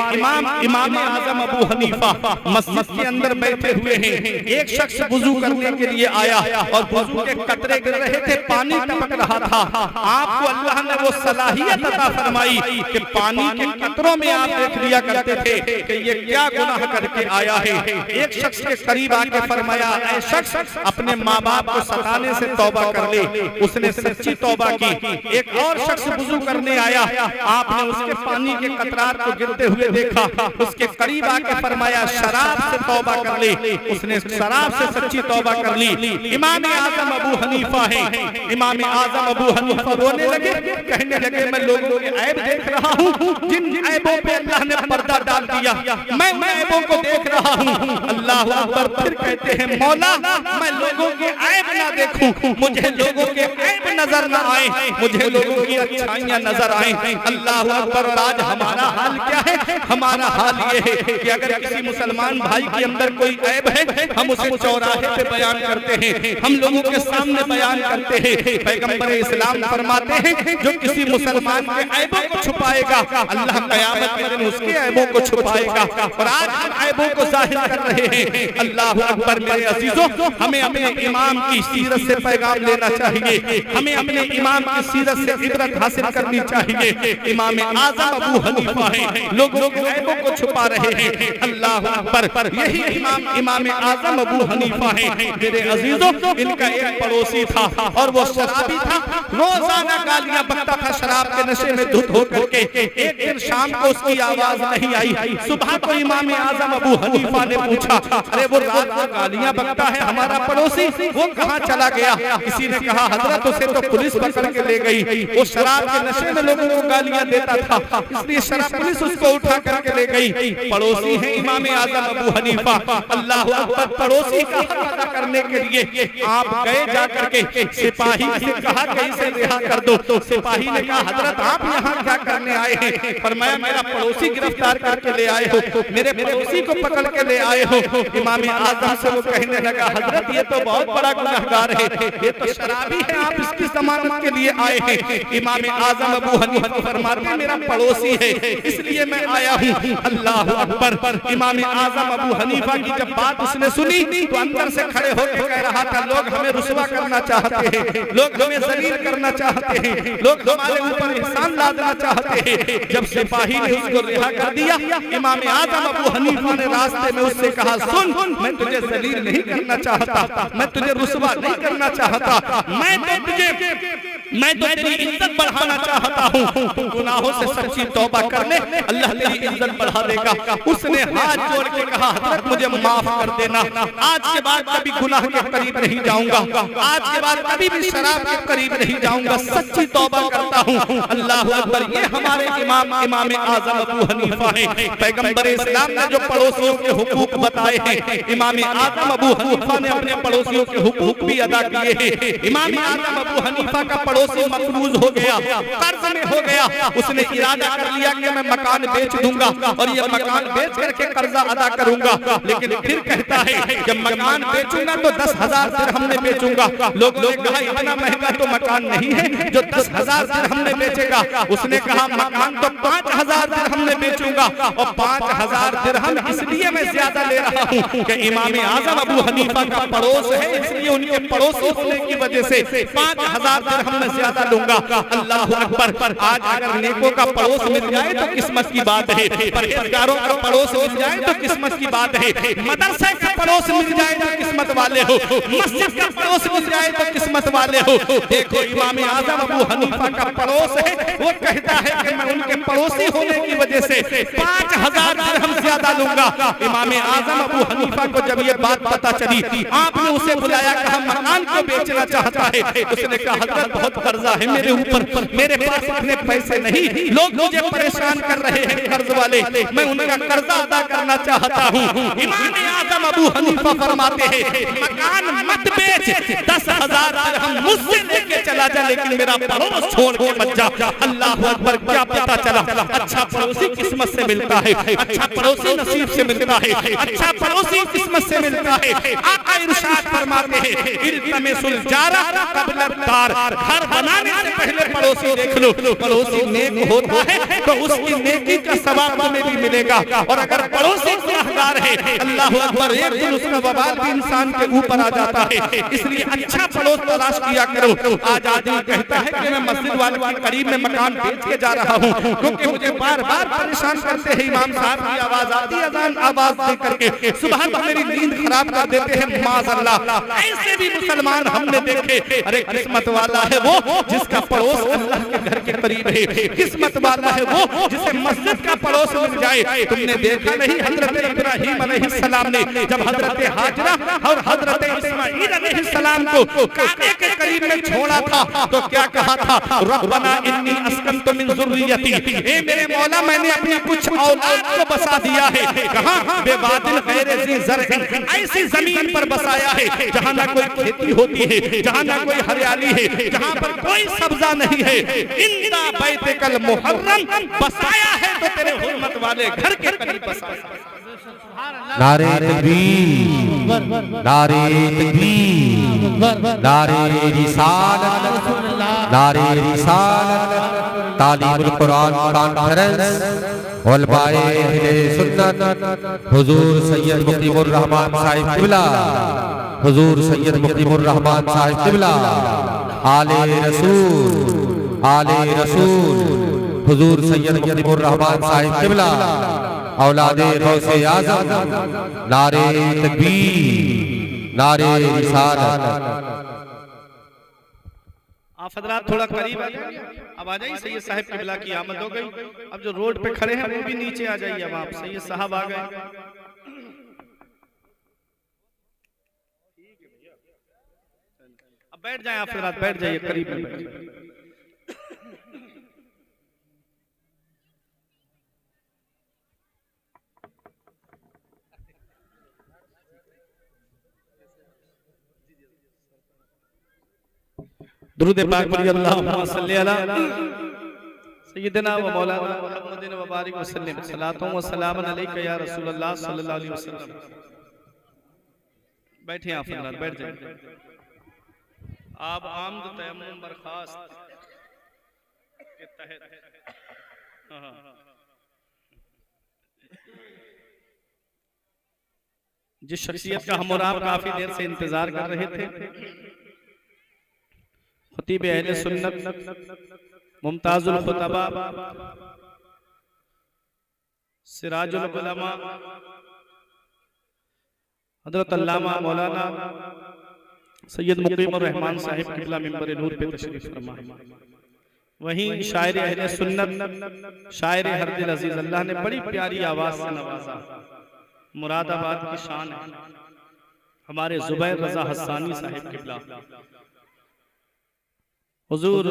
इमाम आजम अबू हनीफा मस्जिद के अंदर बैठे हुए हैं। एक शख्स वुजू करने के लिए आया और वुजू के कतरे गिर रहे थे, पानी टपक रहा था। आपको अल्लाह ने वो सलाहियत अता फरमाई कि पानी के कतरों में आप देख लिया करते थे कि ये क्या गुनाह करके आया है। एक शख्स के करीब आके फरमाया, ऐ शख्स अपने माँ बाप को सताने से तौबा कर ले। उसने सच्ची तौबा की। एक और शख्स वुजू करने आया, आपने उसके पानी के कतरात को गिरते हुए देखा। उसके करीब आके फरमाया, शराब से तौबा कर ले। उसने शराब से सच्ची तौबा कर ली। इमाम आजम अबू हनीफा है। इमाम आजम अबू हनीफा रोने लगे, कहने लगे, मैं लोगों के ऐब देख रहा हूँ, जिन ऐबों पे अल्लाह ने पर्दा डाल दिया, मैं उन ऐबों को देख रहा हूँ। अल्लाह अकबर। फिर कहते हैं, मौला मैं लोगों के ऐब ना देखूं, मुझे लोगों के ऐब नजर ना आए, मुझे लोगों की अच्छाइयां नजर आए। अल्लाह अकबर। आज हमारा हाल क्या है? हमारा हाल ये है कि अगर किसी मुसलमान भाई के अंदर कोई ऐब है, हम उसे चौराहे पे बयान करते हैं, हम लोगों के सामने बयान करते हैं। पैगंबर इस्लाम फरमाते हैं, जो किसी मुसलमान के ऐबों को छुपाएगा, अल्लाह क़यामत के दिन उसके ऐबों को छुपाएगा। और आज हम ऐबों को जाहिर कर रहे हैं। अल्लाह अकबर। मेरे अजीजों, हमें अपने इमाम की सीरत से पैगाम लेना चाहिए, हमें अपने इमाम की सीरत से इबरत हासिल करनी चाहिए। इमाम आजम अबू हनीफा है, लोगों के ऐबों को छुपा रहे हैं। अल्लाह अकबर। यही इमाम आजम अबू हनीफा है। मेरे अजीजों, इनका एक पड़ोसी था और वो शराबी था, रोजाना गालियां बकता था शराब के नशे में धुत होकर के। एक दिन शाम को उसकी आवाज नहीं आई। सुबह को इमाम आजम अबू हनीफा ने पूछा, अरे वो रात को गालियां बकता है हमारा पड़ोसी, वो कहाँ चला गया? किसी ने कहा, हजरत उसे तो पुलिस पकड़ के ले गई, वो शराब के नशे में लोगों को गालियां देता था, इसलिए शराब पुलिस उसको उठा करके ले गई। पड़ोसी है इमाम आजम अबू हनीफा। अल्लाह अकबर। पड़ोसी का हक अदा करने के लिए आप गए जाकर के सिपाही से कहा कि इसे रिहा कर दो। तो सिपाही ने कहा, हजरत आप यहाँ क्या करने आए हैं? फरमाया, मेरा पड़ोसी गिरफ्तार करके ले आए हो, मेरे पड़ोसी को पकड़ के ले आए हो। इमाम आजम से वो कहने लगा, हजरत ये तो बहुत बड़ा गुनहगार है, ये तो शराबी है, आप इसकी जमानत के लिए आए हैं। इमाम आजम अबू हनीफा फरमाते हैं, मेरा पड़ोसी है इसलिए मैं आया हूँ। अल्लाह अकबर। इमाम आजम अबू हनीफा की जब बात उसने सुनी तो अंदर से खड़े होकर कह रहा था, लोग हमें रुसवा करना चाहते हैं, लोग हमें जलील करना चाहते हैं, लोग हमारे ऊपर एहसान लादना चाहते हैं। जब सिपाही ने उसको रिहा कर दिया, इमाम आजम अबू हनीफा ने रास्ते में उससे कहा, सुन, मैं तुझे जलील नहीं करना चाहता, मैं तुझे रुसवा नहीं करना चाहता, मैं तो तेरी इज्जत बढ़ाना चाहता हूँ। तू गुनाहों से सच्ची तौबा कर ले, अल्लाह तेरी इज्जत बढ़ा देगा। उसने हाथ जोड़ के कहा, हजरत मुझे माफ कर देना, आज के बाद कभी गुनाह के करीब नहीं जाऊंगा, आज के बाद कभी भी शराब के करीब नहीं जाऊंगा, सच्ची तौबा करता हूँ। अल्लाह अकबर। ये हमारे इमाम आजम अबू हनीफा है। पैगंबर इस्लाम ने जो पड़ोसियों के हुकूक बताए हैं, इमाम आजम अबू हनीफा ने अपने पड़ोसियों के हुकूक भी अदा किए हैं। इमाम आजम अबू हनीफा का पड़ोसी मकरूज हो गया, कर्ज में हो गया। उसने इरादा कर लिया कि मैं मकान बेच दूंगा और ये मकान बेच करके कर्जा अदा करूंगा। लेकिन फिर कहता है, जब मकान बेचूंगा तो 10,000 दिरहम में बेचूंगा। लोगों ने कहा, इतना महंगा तो मकान नहीं है जो 10,000 दिरहम में बेचेगा। उसने कहा, मकान तो 5,000 दिरहम में बेचूंगा, और 5,000 दिरहम इसलिए मैं ज्यादा ले रहा हूँ कि इमाम आजम अबू हनीफा का पड़ोस है, इसलिए उनके पड़ोसी होने की वजह से 5,000 दिरहम में ज्यादा लूंगा। अल्लाह अकबर। आज अगर नेकों का पड़ोस मिल जाए तो किस्मत की बात है, परहेजगारों का पड़ोस मिल जाए तो किस्मत की बात है, मदरसे का पड़ोस मिल जाए तो किस्मत वाले हो, मस्जिद का पड़ोस मिल जाए तो किस्मत वाले हो। देखो, इमाम आजम अबू हनीफा का पड़ोस है, वो कहता है कि मैं उनके पड़ोसी होने की वजह से 5,000 दिरहम ज्यादा लूंगा। इमाम आजम अबू हनीफा को जब ये बात पता चली, आपने उसे बुलाया, कहा मकान को बेचना चाहता है। उसने कहा, हजरत बहुत कर्जा है मेरे ऊपर, मेरे पास इतने पैसे नहीं, लोग मुझे परेशान कर रहे हैं कर्ज वाले, मैं उनका कर्जा अदा करना चाहता हूँ। इमाम आजम अबू हनीफा फरमाते हैं, मकान मत बेच, 10,000 दिरहम मुझसे लेके चला जा, लेकिन मेरा पड़ोस छोड़ के मत जा। अल्लाह अकबर। क्या पता चला, अच्छा पड़ोसी किस्मत से मिलता है, अच्छा पड़ोसी नसीब से मिलता है, अच्छा पड़ोसी किस्मत से मिलता है। आका इरशाद फरमाते हैं, इल्तमिसुल जारा क़ब्ल दार, घर घर बनाने से पहले पड़ोसी देख लो, पड़ोसी नेक होता है तो उसकी नेकी का सवाब तुम्हें भी मिलेगा, और अगर पड़ोसी गुनहगार है, अल्लाह अकबर, एक दिन उसका वबाल भी इंसान के ऊपर आ जाता है। इसलिए अच्छा पड़ोस तलाश किया करो। आज आदमी कहता है कि मैं मस्जिद वाले के करीब में मकान बेच के जा रहा हूँ क्योंकि मुझे बार बार परेशान करते हैं, इमाम साहब की आवाज आती है, अजान आवाज दे करके सुबह को मेरी नींद खराब कर देते हैं, माज़अल्लाह। ऐसे भी मुसलमान हमने देखे। अरे किस्मत वाला है वो जिसका पड़ोस अल्लाह के घर के करीब है, किस्मत वाला है वो जिसे मस्जिद का पड़ोस मिल जाए। तुमने देखा नहीं हजरत इब्राहीम अलैहिस्सलाम ने जब हजरत हाजरा और हजरत इस्माईल अलैहिस्सलाम को काबे के करीब में छोड़ा था तो क्या कहा था? रब्बना इन्नी अस्कनतु मिन ज़ुर्रियती, ए मेरे मौला मैंने अपनी कुछ औलाद को बसा दिया है। कहां? बेवादिल गैर ज़ी ज़र्अ, ऐसी जमीन पर बसाया है जहां ना कोई खेती होती है, जहां ना कोई हरियाली है, जहां पर कोई सब्जा नहीं है। इंदा बैतिकल मुहर्रम, बसाया है तो तेरे हुर्मत वाले घर के करीब बसाया। नारे तकबीर, नारे तकबीर, नारे रिसालत, नारे रिसालत, तालीमुल कुरान कॉन्फ्रेंस उलमाए अहले सुन्नत हुजूर सैयद मुकीमुर रहमान साहिब किबला, हुजूर सैयद मुकीमुर रहमान साहिब किबला, आले रसूल, आले रसूल, हुजूर सैयद मुकीमुर रहमान साहिब किबला, औलादे गौसे आज़म, नारे तकबीर, नारे रिसालत। आप हजरात थोड़ा करीब आ जाइए, अब आ जाइए। सैयद साहब किबला की आमद हो गई। अब जो रोड पे खड़े हैं वो भी नीचे आ जाइए। अब आप सैयद साहब आ गए। अब बैठ जाएं आप हजरात, बैठ जाइए, करीब में बैठ जाइए। दुरूद पाक पढ़िए, अल्लाहुम्मा सल्ली अला सय्यिदना व मौलाना मुहम्मदिन व बारिक वसल्लम, सलातुन व सलामुन अलैका या रसूलल्लाह सल्लल्लाहु अलैहि वसल्लम। बैठिए आप हजरात, बैठ जाइए। आप आमद तयम्मुम बर्खास्त के तहत जिस शख्सियत का हम और आप काफी देर से इंतजार कर रहे थे, खतीब अहले सुन्नत, मुमताजुल खुतबा, सिराजुल उलमा, हजरत अल्लामा मौलाना सैयद मुकीमुर रहमान साहिब किबला मिंबर नूर पे तशरीफ फरमा। वहीं शायर अहले सुन्नत, शायर हर दिल अजीज, अल्लाह ने बड़ी प्यारी आवाज से नवाजा। मुरादाबाद की शान है हमारे जुबैर रजा हस्सानी साहिब किबला, हुजूर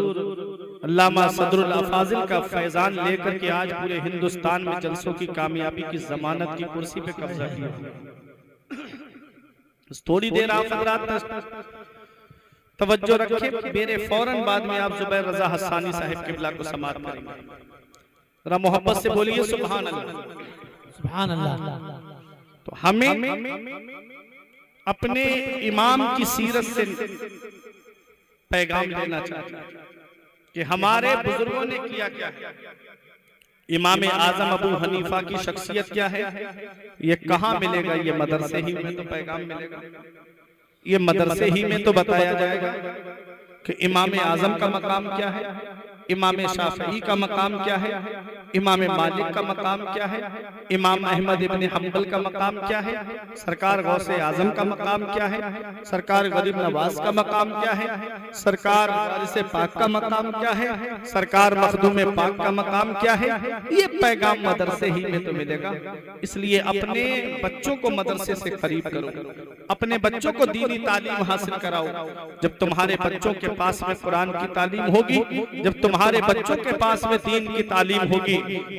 अल्लामा सदरुल अफाजिल का फैजान लेकर के आज पूरे हिंदुस्तान में जलसों की कामयाबी की जमानत की कुर्सी पे कब्जा किया। थोड़ी देर आप हजरात तवज्जो रखे, मेरे फौरन बाद में आप जुबैर रजा हस्सानी साहिब किबला को समाअत करेंगे। जरा मोहब्बत से बोलिए सुभान अल्लाह, सुभान अल्लाह। तो हमें अपने इमाम की सीरत से पैगाम लेना चाहिए कि हमारे बुजुर्गों ने किया क्या है। इमाम आजम अबू हनीफा की शख्सियत क्या है, ये कहाँ मिलेगा? ये मदरसे ही में तो पैगाम मिलेगा। ये मदरसे ही में तो बताया जाएगा कि इमाम आजम का मकाम क्या है, इमाम शाफई का मकाम क्या है, इमाम मालिक का मकाम क्या है, इमाम अहमद इब्न हम्बल का मकाम क्या है, सरकार गौसे आजम का मकाम क्या है, सरकार गरीब नवाज का मकाम क्या है, सरकार वारिस पाक का मकाम क्या है, सरकार मखदूम पाक का मकाम क्या है। ये पैगाम मदरसे ही में तो मिलेगा। इसलिए अपने बच्चों को मदरसे से करीब करो, अपने बच्चों को दीनी तालीम हासिल कराओ। जब तुम्हारे बच्चों के पास में कुरान की तालीम होगी, जब तुम्हारे तुम्हारे बच्चों के पास में दीन की तालीम होगी,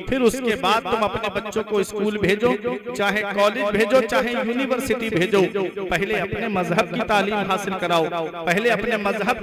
फिर उसके बाद तुम अपने बच्चों को स्कूल भेजो, चाहे कॉलेज भेजो, चाहे यूनिवर्सिटी भेजो। पहले अपने मजहब की तालीम हासिल कराओ, पहले अपने मजहब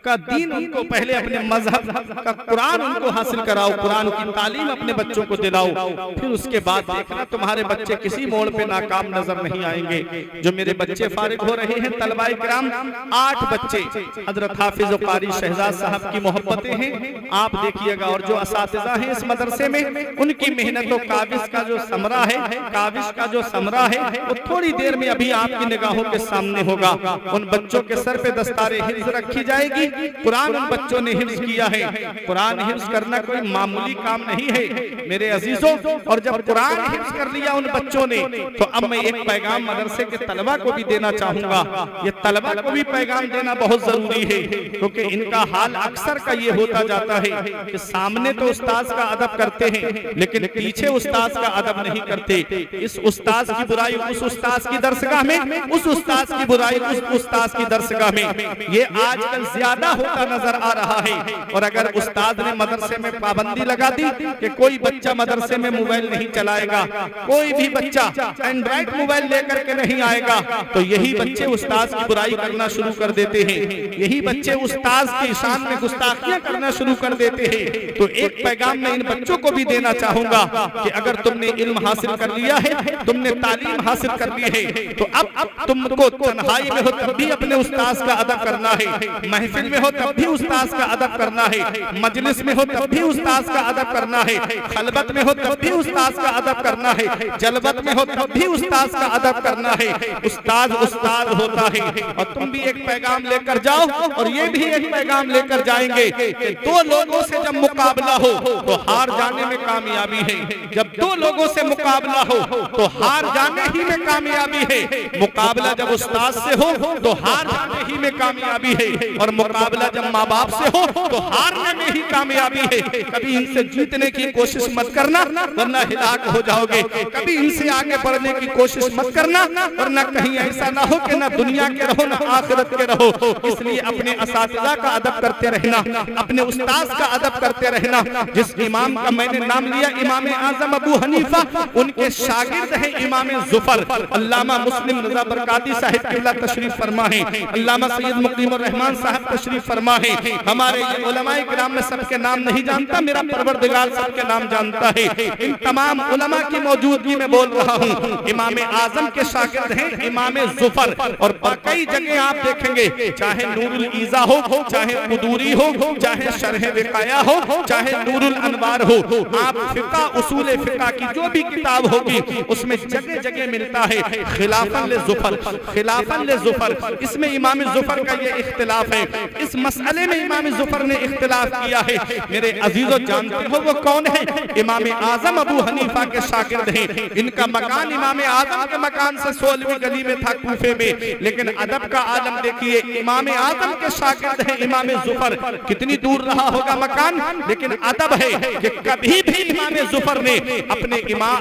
का दीन उनको, पहले अपने मजहब का कुरान उनको हासिल कराओ, कुरान की तालीम अपने बच्चों को दिलाओ। फिर उसके बाद देखना तुम्हारे बच्चे किसी मोड़ पे नाकाम नजर नहीं आएंगे। जो मेरे बच्चे फारिग हो रहे हैं तलबाए किराम, 8 बच्चे हजरत हाफिज कारी शहजाद साहब की मोहब्बतें हैं, आप देखिएगा। और जो असातिज़ा हैं इस मदरसे में, उनकी मेहनत और काबिश का जो समरा है, काबिश का जो समरा है, वो थोड़ी देर में अभी आपकी निगाहों के सामने होगा। उन बच्चों के सर पे दस्तारे हिफ्ज रखी जाएगी। कुरान उन बच्चों ने हिफ्ज किया है। कुरान हिफ्ज करना कोई मामूली काम नहीं है मेरे अजीजों। और जब कुरान हिफ्ज कर लिया उन बच्चों ने, तो अब मैं एक पैगाम मदरसे के तलबा को भी देना चाहूंगा। ये तलबा को भी पैगाम देना बहुत जरूरी है, क्योंकि इनका हाल अक्सर का ये होता जाता है कि सामने तो उस्ताद का अदब करते हैं, लेकिन पीछे उस्ताद का अदब नहीं करते। इस उस्ताद की बुराई उस उस्ताद की दरसगाह में, उस उस्ताद की बुराई उस उस्ताद की दरसगाह में, ये आजकल ज्यादा होता नजर आ रहा है। और अगर उस्ताद ने मदरसे में पाबंदी लगा दी कि कोई बच्चा मदरसे में मोबाइल नहीं चलाएगा, कोई भी बच्चा एंड्रॉइड मोबाइल लेकर के नहीं आएगा, तो यही बच्चे उस्ताद की बुराई करना शुरू कर देते हैं, यही बच्चे उस्ताद की शान में गुस्ताखियां करना शुरू कर देते हैं। तो एक पैगाम मैं इन बच्चों को भी देना चाहूंगा कि अगर तुमने इल्म हासिल कर लिया है, तुमने तालीम हासिल कर ली है, तो अब तुमको तन्हाई में हो तब भी अपने उस्ताद का अदब करना है, महफिल में हो तब भी उस्ताद का अदब करना है, मजलिस में हो तब भी उस्ताद का अदब करना है, खलबत में हो तब भी उस्ताद का अदब करना है, जलबत में हो तब भी उस्ताद का अदब करना है। उस्ताद उस्ताद होता है। और तुम भी एक पैगाम लेकर जाओ, और ये भी एक पैगाम लेकर जाएंगे कि 2 लोगों से जब मुकाबला हो तो हार जाने में कामयाबी है। जब 2 लोगों से मुकाबला हो तो हार जाने ही में कामयाबी है। मुकाबला जब उस्ताद से हो तो हार जाने ही में कामयाबी है, और मुकाबला जब माँ बाप से हो तो हारने में ही कामयाबी है। कभी इनसे जीतने की कोशिश मत करना, वरना हिलाक हो जाओगे। कभी इनसे आगे बढ़ने की कोशिश मत करना, वरना कहीं ऐसा ना हो कि ना दुनिया के रहो ना आखिरत के रहो। इसलिए अपने असातिज़ा का अदब करते रहना, अपने उस्ताद का अदब करते रहना। जिस इमाम का मैंने नाम लिया, इमाम आजम अबू हनीफा, उनके शागिर्द हैं इमाम जुफर, अल्लामा मुस्लिम रज़ा बरकाती साहिब किबला तशरीफ फरमा है, अल्लामा सैयद मुकीमुर रहमान साहब तशरीफ फरमा है। हमारे ये उलमाए किराम में सबके नाम नहीं जानता, मेरा परवरदिगार सबके नाम जानता है। इन तमाम उलमा की मौजूदगी में बोल रहा हूँ। इमाम आजम के शागिर्द हैं इमाम जुफर, और कई जगह आप देखेंगे, चाहे नूरुल ईज़ा हो, चाहे कुदूरी हो, चाहे शरह विकाया हो, चाहे नूरुल अनवार हो, आप फिका उसूल फिका की जो भी किताब होगी उसमें जगह जगह मिलता है खिलाफन ले जुफर, खिलाफन ले जुफर। इसमें इमाम जुफर का ये इख्तिलाफ है, इस मसले में इमाम जुफर ने इख्तिलाफ किया है। मेरे अजीजों, जानते हो वो कौन है? इमाम आजम अबू हनीफा के शागिर्द हैं। इनका मकान इमाम आजम के मकान से 16वीं गली में था कूफे में। लेकिन अदब का आलम देखिए, इमाम आजम के शागिर्द हैं इमाम जुफर। कितनी दूर रहा होगा मकान, लेकिन अदब है कि कभी भी इमाम जुफर ने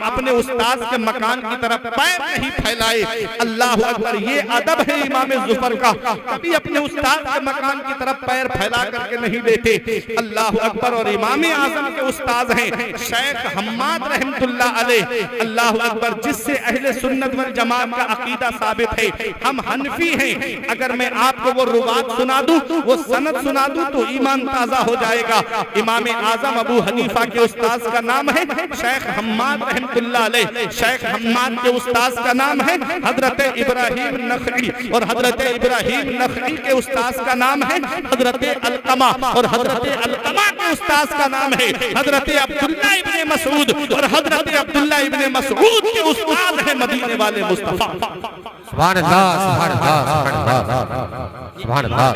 अपने उस्ताद के मकान की तरफ पैर नहीं फैलाए। अल्लाह अकबर, ये अदब है इमाम जुफर का, कभी अपने उस्ताद के मकान की तरफ पैर फैला करके नहीं देते। अल्लाह अकबर। और इमाम आजम के उस्ताद हैं शेख हम्माद रहमतुल्लाह अलैह। अल्लाह अकबर, जिससे अहले सुन्नत वल जमात का अकीदा साबित है। हम हनफी हैं, अगर मैं आपको वो रुबात सुना दूं, वो सनद सुना दूं, तो ईमान ताजा हो जाएगा। इमाम आजम अबू हनीफा के उस्ताद का नाम है शेख हम्माद रहमतुल्लाह अलैह। शेख हम्माद के उस्ताद का नाम है हजरत इब्राहिम नखई, और हजरत इब्राहिम नखई के उस्ताद का नाम है हजरत अलकमा, और हजरत अलकमा के उस्ताद का नाम है हजरत अब्दुल्लाह इब्ने मसऊद, और हजरत अब्दुल्लाह इब्ने मसऊद के उस्ताद है मदीने वाले मुस्तफा। सुभान अल्लाह, सुभान अल्लाह, सुभान अल्लाह।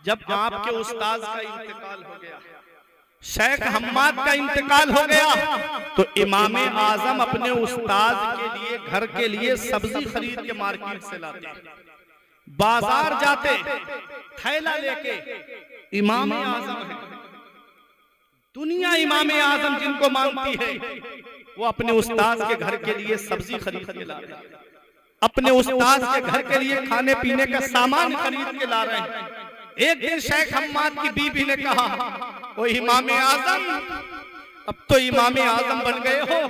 जब आपके उस्ताद का इंतकाल हो गया, शेख हम्माद का इंतकाल हो गया, तो इमाम आजम अपने उस्ताद के लिए, घर के लिए सब्जी खरीद के मार्केट से लाते, बाजार जाते थैला लेके। इमाम आजम है, दुनिया इमाम आजम जिनको मानती है, वो अपने उस्ताद के घर के लिए सब्जी खरीद के ला रहे हैं, अपने उस्ताद के घर के लिए खाने पीने का सामान खरीद के ला रहे हैं। एक दिन शेख हम्माद की बीबी ने कहा, ओ इमाम आजम, अब तो इमाम आजम बन गए हो,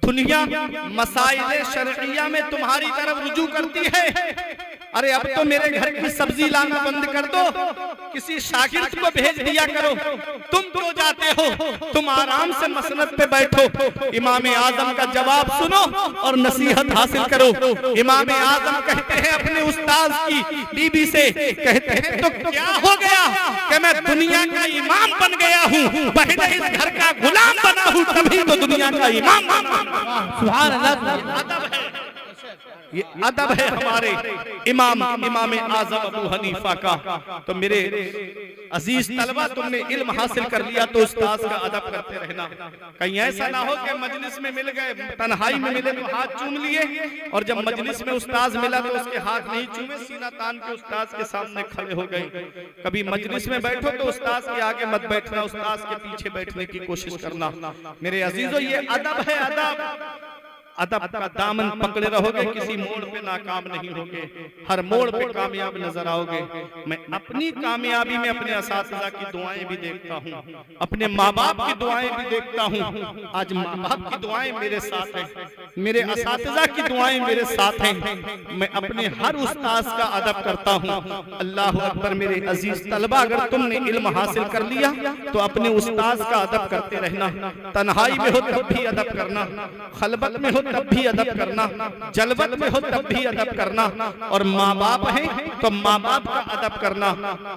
दुनिया मसाइल शरइया में तुम्हारी तरफ रुजू करती है, अरे अब तो मेरे घर की सब्जी लाना बंद कर दो, किसी शागिर्द को भेज दिया करो, तुम क्यों जाते हो, तुम आराम से मसनद पे बैठो। इमाम आजम का जवाब सुनो और नसीहत हासिल करो। इमाम आजम कहते हैं अपने उस्ताद की बीबी से, कहते हैं तो क्या हो गया कि मैं दुनिया का इमाम बन गया हूँ, पहले इस घर का गुलाम बना हूँ, तभी तो दुनिया का इमाम। सुभान अल्लाह। अदब है, ये अदब है हमारे इमाम आजम अबू हनीफा का। तो मेरे अजीज तलबा, तुमने इल्म हासिल कर लिया तो उस्ताद का अदब करते रहना। कहीं ऐसा ना हो कि मजलिस में मिल गए, तन्हाई में मिले तो हाथ चूम लिए, और जब मजलिस में उस्ताद मिला तो उसके हाथ नहीं चूमे, सीना तान के उस्ताद के सामने खड़े हो गए। कभी मजलिस में बैठो तो उस्ताद के आगे मत बैठना, उस्ताद के पीछे बैठने की कोशिश करना। मेरे अजीजों, ये अदब है, अदब। अदब का दामन पकड़े रहोगे, किसी मोड़ पे नाकाम नहीं होगे, हर मोड़ पे कामयाब नजर आओगे। मैं अपनी कामयाबी में अपने असातिज़ा की दुआएं भी देखता हूँ, अपने माँ बाप की दुआएं भी देखता हूँ। आज माँ बाप की दुआएं मेरे साथ हैं, मेरे असातिज़ा की दुआएं मेरे साथ हैं। मैं अपने हर उस्ताद का अदब करता हूँ। अल्लाह अकबर। मेरे अजीज तलबा, अगर तुमने इल्म हासिल कर लिया तो अपने उस्ताद का अदब करते रहना। तन्हाई में हो तब भी अदब करना, खलबत में हो तब भी अदब करना, जलवत में हो तब भी अदब करना। और माँ बाप हैं तो माँ बाप का अदब करना,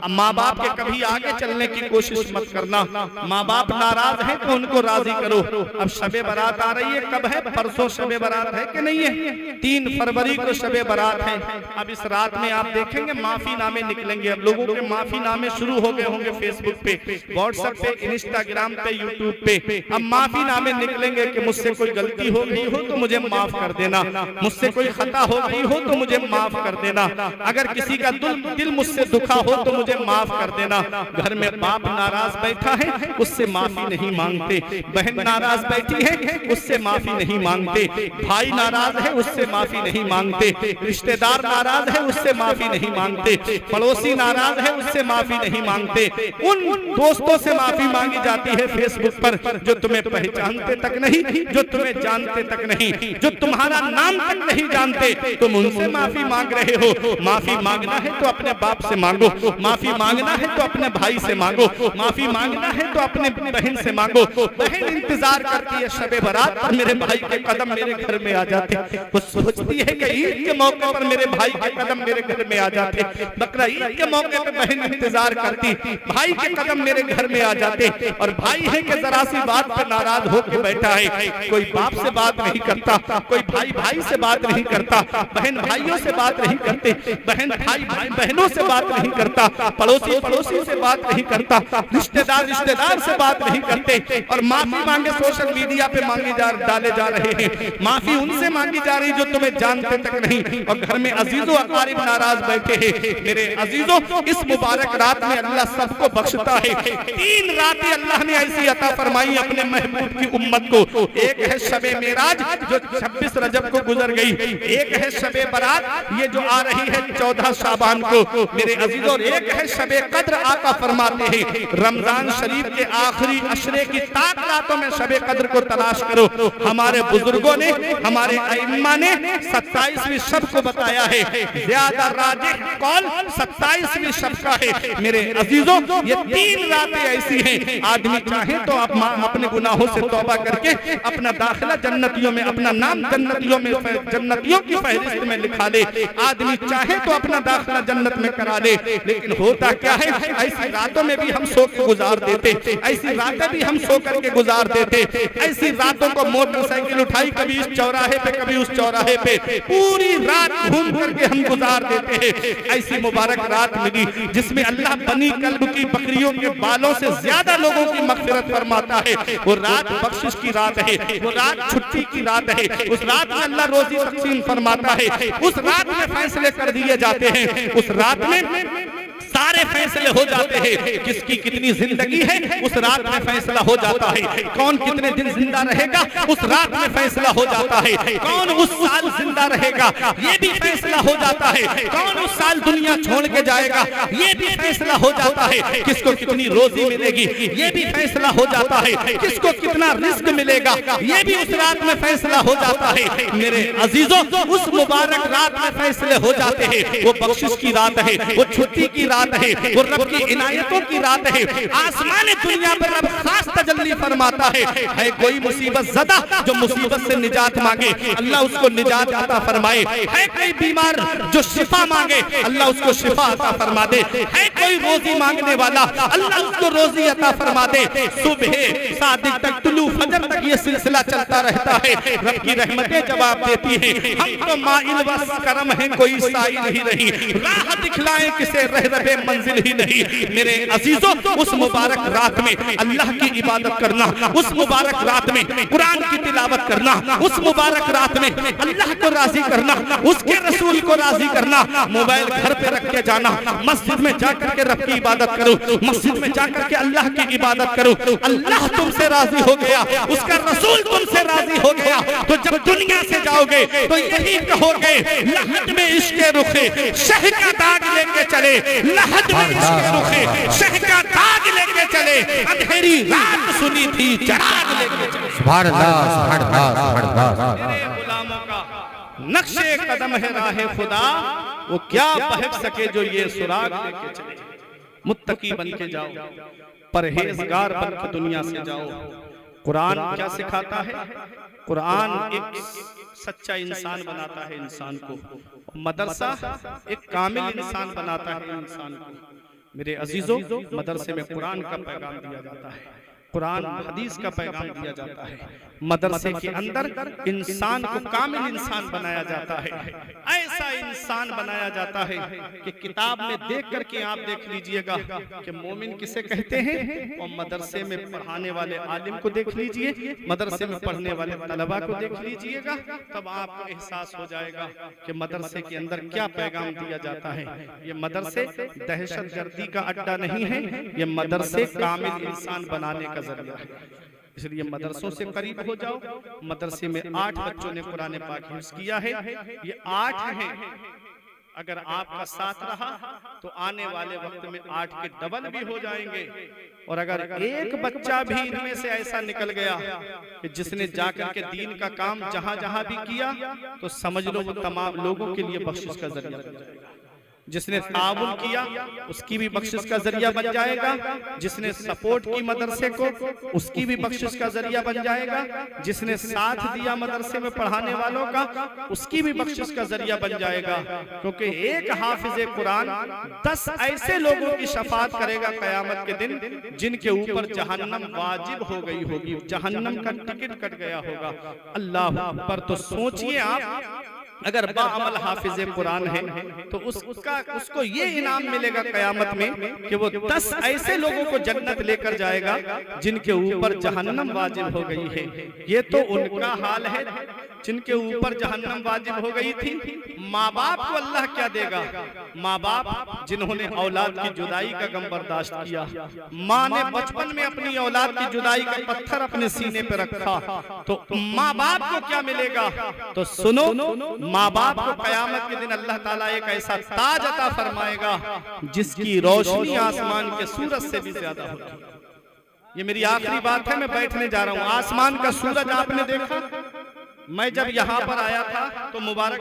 माँ बाप के कभी आगे चलने की कोशिश मत करना। माँ बाप नाराज हैं तो उनको राजी करो। अब शबे बारात आ रही है, कब है? परसों शबे बारात है कि नहीं है? 3 फरवरी को शबे बारात है। अब इस रात में आप देखेंगे माफी नामे निकलेंगे। अब लोगों के माफी नामे शुरू हो गए होंगे फेसबुक पे, व्हाट्सएप पे, इंस्टाग्राम पे, यूट्यूब पे। अब माफी नामे निकलेंगे कि मुझसे कोई गलती हो गई हो तो मुझे माफ कर देना, मुझसे कोई खता हो गई हो तो मुझे माफ कर देना, अगर किसी का दिल मुझसे दुखा हो तो मुझे माफ कर देना। घर में बाप नाराज बैठा है, उससे माफी नहीं मांगते। बहन नाराज बैठी है, उससे माफी नहीं मांगते। भाई नाराज है, उससे माफी नहीं मांगते। रिश्तेदार नाराज है, उससे माफी नहीं मांगते। पड़ोसी नाराज है, उससे माफी नहीं मांगते। उन दोस्तों से माफी मांगी जाती है फेसबुक पर जो तुम्हें पहचानते तक नहीं, जो तुम्हें जानते तक नहीं, जो तुम्हारा नाम तक नहीं जानते, तुम उनसे माफी मांग रहे हो। माफी मांगना है तो अपने बाप से मांगो, माफी मांगना है तो अपने भाई से मांगो, माफी मांगना है तो अपने बहन से मांगो। बहन इंतजार करती है शबे बारात पर मेरे भाई के कदम मेरे घर में आ जाते। वो सोचती है कि ईद के मौके पर मेरे भाई के कदम मेरे घर में आ जाते। बकरा ईद के मौके पर बहन इंतजार करती, भाई के कदम मेरे घर में आ जाते। और भाई है कि जरा सी बात पर नाराज होकर बैठा है, कोई बाप से बात नहीं करता, कोई भाई भाई से बात नहीं करता, बहन भाइयों से बात नहीं करते, बहन भाई बहनों से बात नहीं करता, पड़ोसी पड़ोसी से बात नहीं करता, रिश्तेदार रिश्तेदार से बात नहीं करते। और माफी मांगे सोशल मीडिया पे डाले जा रहे हैं। माफी उनसे मांगी जा रही जो तुम्हें जानते तक नहीं। और घर में अजीजों अकारिब नाराज बैठे हैं। मेरे अजीजों, इस मुबारक रात में अल्लाह सबको बख्शता है। 3 रातें अल्लाह ने ऐसी अता फरमाई अपने महबूब की उम्मत को। एक है शबे मेराज जो 26 रजब को गुजर गई, एक है शबे बारात ये जो आ रही है 14 शाबान को मेरे अजीजों, एक है शबे कद्र। आका फरमाते हैं रमजान शरीफ के आखिरी अशरे की ताक रातों में शबे कद्र को तलाश करो। हमारे बुजुर्गों ने, हमारे अइम्मा ने 27वीं शब को बताया है। ज्यादा राजिह कौल 27वीं शब का है। मेरे अजीजों, ये 3 रातें ऐसी हैं, आदमी चाहे तो अपने गुनाहों से तौबा करके अपना दाखिला जन्नतियों में, अपना नाम जन्नतियों में, जन्नतियों की फहरिस्त में लिखा ले। आदमी चाहे तो अपना दाखिला जन्नत में करा ले। लेकिन होता क्या है, ऐसी रातों में भी हम सो के गुजार देते, ऐसी रातें भी हम सो करके गुजार देते। ऐसी रातों को मोटरसाइकिल उठाई, कभी इस चौराहे पे कभी उस चौराहे पे, पूरी रात घूम करके हम गुजार देते हैं। ऐसी मुबारक रात मिली जिसमें अल्लाह बनी कल्ब की बकरियों के बालों से ज्यादा लोगों की मग़फ़िरत फरमाता है। वो रात बख्शिश की रात है, वो रात छुट्टी की रात है। उस रात में अल्लाह रोजी तक़सीम फरमाता है, उस रात में फैसले कर दिए जाते हैं। उस रात में सारे सारे फैसले हो जाते हैं। किसकी कितनी जिंदगी है उस रात में फैसला हो जाता है। कौन कितने दिन जिंदा रहेगा उस रात में फैसला हो जाता है। कौन उस साल जिंदा रहेगा ये भी फैसला हो जाता है। कौन उस साल दुनिया छोड़ के जाएगा ये भी फैसला हो जाता है। किसको कितनी रोजी मिलेगी ये भी फैसला हो जाता है। किसको कितना रिस्क मिलेगा ये भी उस रात में फैसला हो जाता है। मेरे अजीजों, उस मुबारक रात में फैसले हो जाते हैं। वो बख्शिश की रात है, वो छुट्टी की रात है, वो रब की इनायतों की रात है। आसमान दुनिया पर रब खास तजल्ली फरमाता है कोई मुसीबत ज़दा जो मुसीबत से निजात मांगे अल्लाह उसको निजात अता फरमाए। है कोई बीमार जो शिफा मांगे अल्लाह उसको शिफा अता फरमा दे। है कोई रोजी मांगने वाला अल्लाह उसको रोजी अता फरमा दे। सुबह सादिक तक तुलू फजर तक ये सिलसिला चलता रहता है। रब की रहमतें जवाब देती हैं। हम तो माइल बस करम है कोई साइल ही नहीं। राह दिखलाए किसे रह रहे मंजिल ही नहीं। मेरे अजीजों, उस मुबारक रात में अल्लाह की इबादत करना, उस मुबारक रात में कुरान की तिलावत करना, उस मुबारक रात में अल्लाह को राजी करना, उसके रसूल को राजी करना। मोबाइल घर पे रख के जाना, मस्जिद में जाकर के रब की इबादत करो, मस्जिद में जाकर के अल्लाह की इबादत करो। अल्लाह तुमसे राजी हो गया, उसका रसूल तुमसे राजी हो गया तो जब दुनिया से जाओगे तो यही कहोगे लहद में इश्क़े रुखे शह का दाग लेके चले। लहद में इश्क़े रुखे शह का दाग लेके चले। अंधेरी रात सुनी थी चराग लेके चले। सुभान अल्लाह, सुभान अल्लाह, सुभान अल्लाह। मेरे गुलामों का नक्शे कदम है राहे खुदा, वो क्या बहक सके जो ये सुराग लेके चले। मुत्तकी बन के जाओ, परहेजगार बन के दुनिया से जाओ। कुरान क्या सिखाता है? कुरान एक सच्चा इंसान बनाता है इंसान को। मदरसा एक कामिल इंसान बनाता है इंसान को। मेरे अजीजों, मदरसे में कुरान का पैगाम दिया जाता है, कुरान हदीस का पैगाम दिया जाता है। मदरसे के अंदर इंसान को कामिल इंसान बनाया जाता है। ऐसा इंसान बनाया जाता है कि किताब में देख करके आप देख लीजिएगा कि मोमिन किसे कहते हैं, और मदरसे में पढ़ाने वाले आलिम को देख लीजिए, मदरसे में पढ़ने वाले तलबा को देख लीजिएगा, तब आपको एहसास हो जाएगा कि मदरसे के अंदर क्या पैगाम दिया जाता है। ये मदरसे दहशतगर्दी का अड्डा नहीं है, ये मदरसे कामिल इंसान बनाने का जरिया है। इसलिए मदरसों से करीब हो जाओ। मदरसे में 8 बच्चों ने कुरान पाक हिफ्ज़ किया है, ये 8 हैं। अगर आपका साथ रहा तो आने वाले वक्त में 8 के डबल भी हो जाएंगे। और अगर एक बच्चा भी इनमें से ऐसा निकल गया कि जिसने जाकर के दीन का काम जहां जहां भी किया तो समझ लो वो तमाम लोगों के लिए बख्शिश का जरिया बन जाएगा। जिसने ताउन किया उसकी भी बख्शिश का जरिया बन जाएगा। जिसने सपोर्ट की मदरसे को उसकी भी बख्शिश का जरिया बन जाएगा। जिसने साथ दिया मदरसे में पढ़ाने वालों का उसकी भी बख्शिश का जरिया बन जाएगा। क्योंकि एक हाफिज कुरान 10 ऐसे लोगों की शफाअत करेगा क़यामत के दिन जिनके ऊपर जहन्नम वाजिब हो गई होगी, जहन्नम का टिकट कट गया होगा। अल्लाह पर तो सोचिए आप, अगर बाअमल हाफिज कुरान है तो उसको ये इनाम मिलेगा क़यामत में कि वो 10 ऐसे लोगों को जन्नत लेकर जाएगा जिनके ऊपर जहन्नम वाजिब हो गई है। ये तो उनका हाल है जिनके ऊपर जहन्नम वाजिब हो गई थी। माँ बाप को अल्लाह क्या देगा? माँ बाप जिन्होंने औलाद की जुदाई का गम बर्दाश्त किया, माँ ने बचपन में अपनी औलाद की जुदाई का पत्थर अपने सीने पे रखा, तो माँ बाप को क्या मिलेगा? तो सुनो, माँ बाप को क़यामत के दिन अल्लाह ताला एक ऐसा ताज अता फरमाएगा जिसकी रोशनी आसमान के सूरज से भी ज्यादा होगी। ये मेरी आखिरी बात है, मैं बैठने जा रहा हूँ। आसमान का सूरज आपने देखा? मैं जब यहाँ पर आया था तो मुबारक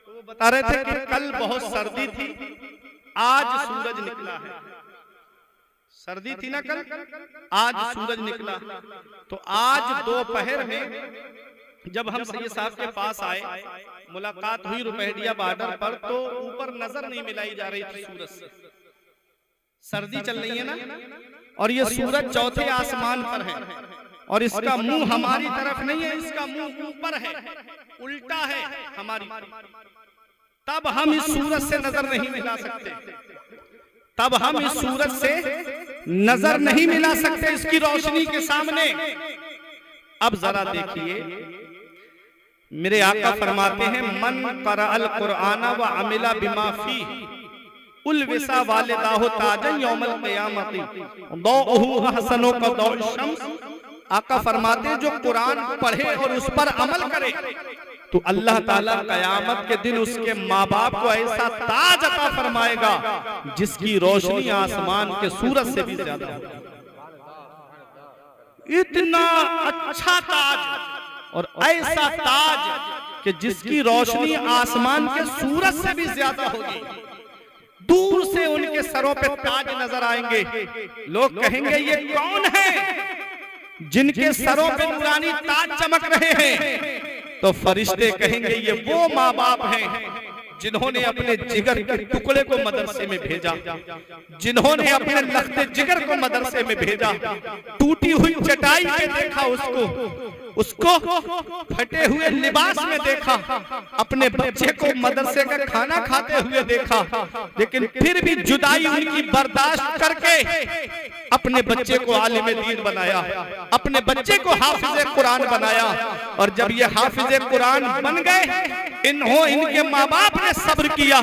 तो वो बता रहे थे कि कल बहुत सर्दी थी, आज सूरज निकला है। सर्दी थी ना कल, आज सूरज निकला। तो आज दोपहर में जब हम सैयद साहब के पास आए, मुलाकात हुई रुपहड़िया बॉर्डर पर, तो ऊपर नजर नहीं मिलाई जा रही थी सूरज से। सर्दी चल रही है ना, और ये सूरज चौथे आसमान पर है और इसका मुंह हमारी तरफ नहीं है, इसका मुंह ऊपर है, उल्टा है हमारी। तब हम इस सूरज से नजर नहीं मिला सकते, तब हम इस सूरज से नजर नहीं मिला सकते इसकी रोशनी के सामने। अब जरा देखिए, मेरे आका फरमाते हैं मन क़रअल कुरआन व अमिला बिमा फीह, उल विसा वालिदाहु ताजन यौमल क़ियामती दौहु हसनो का दौ शम्स। आका फरमाते जो कुरान पढ़े और उस पर अमल करे तो अल्लाह ताला कयामत के दिन उसके माँ बाप को ऐसा ताज अता फरमाएगा जिसकी रोशनी आसमान के सूरज से भी ज्यादा होगी। इतना अच्छा ताज और ऐसा ताज कि जिसकी रोशनी आसमान के सूरज से भी ज्यादा होगी। दूर से उनके सरों पे ताज नजर आएंगे। लोग कहेंगे ये कौन है जिनके सरों पे नूरानी ताज चमक रहे हैं? तो फरिश्ते कहेंगे ये वो माँ बाप हैं जिन्होंने अपने जिगर के टुकड़े को मदरसे में भेजा, जिन्होंने अपने लख्ते जिगर को मदरसे में भेजा, टूटी हुई चटाई पे देखा उसको फटे हुए लिबास में देखा, अपने बच्चे को मदरसे का खाना खाते हुए देखा, लेकिन फिर भी जुदाई उनकी बर्दाश्त करके अपने बच्चे को आलिम दीन बनाया, अपने बच्चे को हाफिज कुरान बनाया। और जब ये हाफिज कुरान बन गए, इनके माँ बाप ने सब्र किया,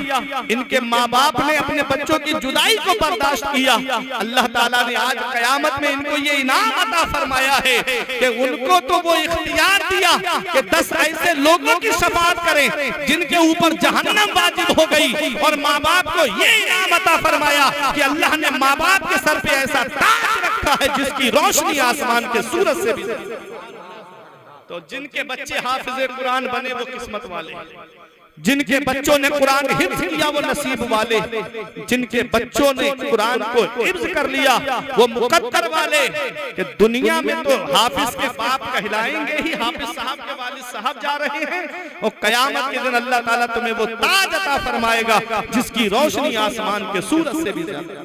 इनके माँ बाप ने अपने बच्चों की जुदाई को बर्दाश्त किया। अल्लाह ताला ने आज कयामत में इनको ये इनाम अता फरमाया है कि उनको तो वो इख्तियार दिया कि 10 ऐसे लोगों की शफाअत करें जिनके ऊपर जहन्नम वाजिब हो गई, और माँ बाप को ये इनाम अता फरमाया कि अल्लाह ने माँ बाप के सर पे ऐसा ताज रखा है जिसकी रोशनी आसमान के सूरज से भी। तो जिनके बच्चे हाफिज कुरान बने वो किस्मत वाले, जिनके बच्चों ने कुरान हिफ्ज किया वो नसीब वाले, जिनके बच्चों ने कुरान को हिफ्ज कर लिया वो मुकद्दर वाले। कि दुनिया में तो हाफिज के बाप कहलाएंगे ही, हाफिज साहब के वालिद साहब जा रहे हैं, और कयामत के दिन अल्लाह ताला तुम्हें वो ताज अता फरमाएगा जिसकी रोशनी आसमान के सूरज से भी ज्यादा।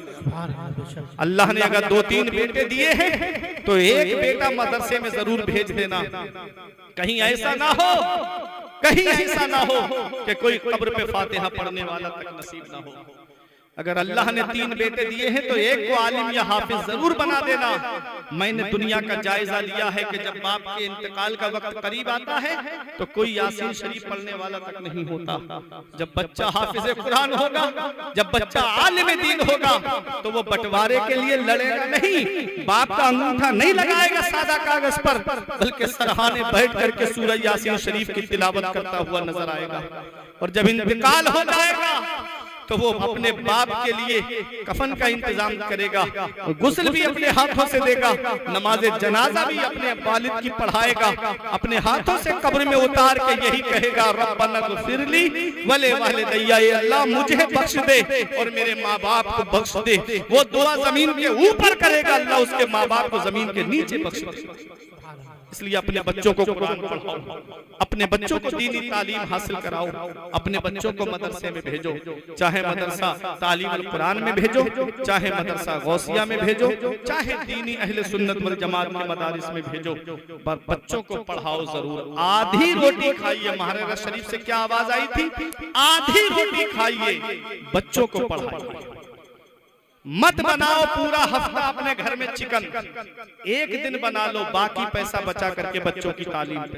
अल्लाह ने अगर 2-3 बेटे दिए हैं तो एक बेटा मदरसे में जरूर भेज देना। कहीं ऐसा ना हो, कहीं ऐसा ना हो कि कोई कब्र पे फातिहा पढ़ने वाला तक नसीब ना हो। अगर अल्लाह ने 3 बेटे दिए हैं तो एक को आलिम या हाफिज जरूर बना देना। मैंने दुनिया का जायजा लिया है कि जब बाप के इंतकाल का वक्त करीब आता है तो कोई यासीन शरीफ पढ़ने वाला तक नहीं होता। जब बच्चा हाफिज कुरान होगा, जब बच्चा आलिम दीन होगा तो वो बंटवारे के लिए लड़ेगा नहीं, बाप का अंगूठा नहीं लगाएगा सादा कागज पर, बल्कि सरहाने बैठ करके सूरह यासीन शरीफ की तिलावत करता हुआ नजर आएगा। और जब इंतकाल हो जाएगा तो वो अपने बाप के लिए कफन का इंतजाम करेगा, गुस्ल भी अपने हाथों से देगा, नमाज जनाजा भी अपने वालिद की पढ़ाएगा, अपने हाथों से कब्र में उतार के यही कहेगा रब्बना ग़फ़िरली वले वालिदैया, अल्लाह मुझे बख्श दे और मेरे माँ बाप को बख्श दे। वो दुआ जमीन के ऊपर करेगा, अल्लाह उसके माँ बाप को जमीन के नीचे बख्श दे। इसलिए अपने बच्चों को कुरान पढ़ाओ, अपने बच्चों को दीनी तालीम हासिल कराओ, अपने बच्चों को मदरसे में भेजो, चाहे मदरसा तालीम कुरान में भेजो, चाहे मदरसा गौसिया में भेजो, चाहे दीनी अहले सुन्नत वल जमात के मदारिस में भेजो, पर बच्चों को पढ़ाओ जरूर। आधी रोटी खाइए, महाराजा शरीफ से क्या आवाज आई थी? आधी रोटी खाइए, बच्चों को पढ़ाइए। मत बनाओ पूरा हफ्ता अपने घर में चिकन, एक दिन बना लो, बाकी पैसा बचा करके बच्चों की तालीम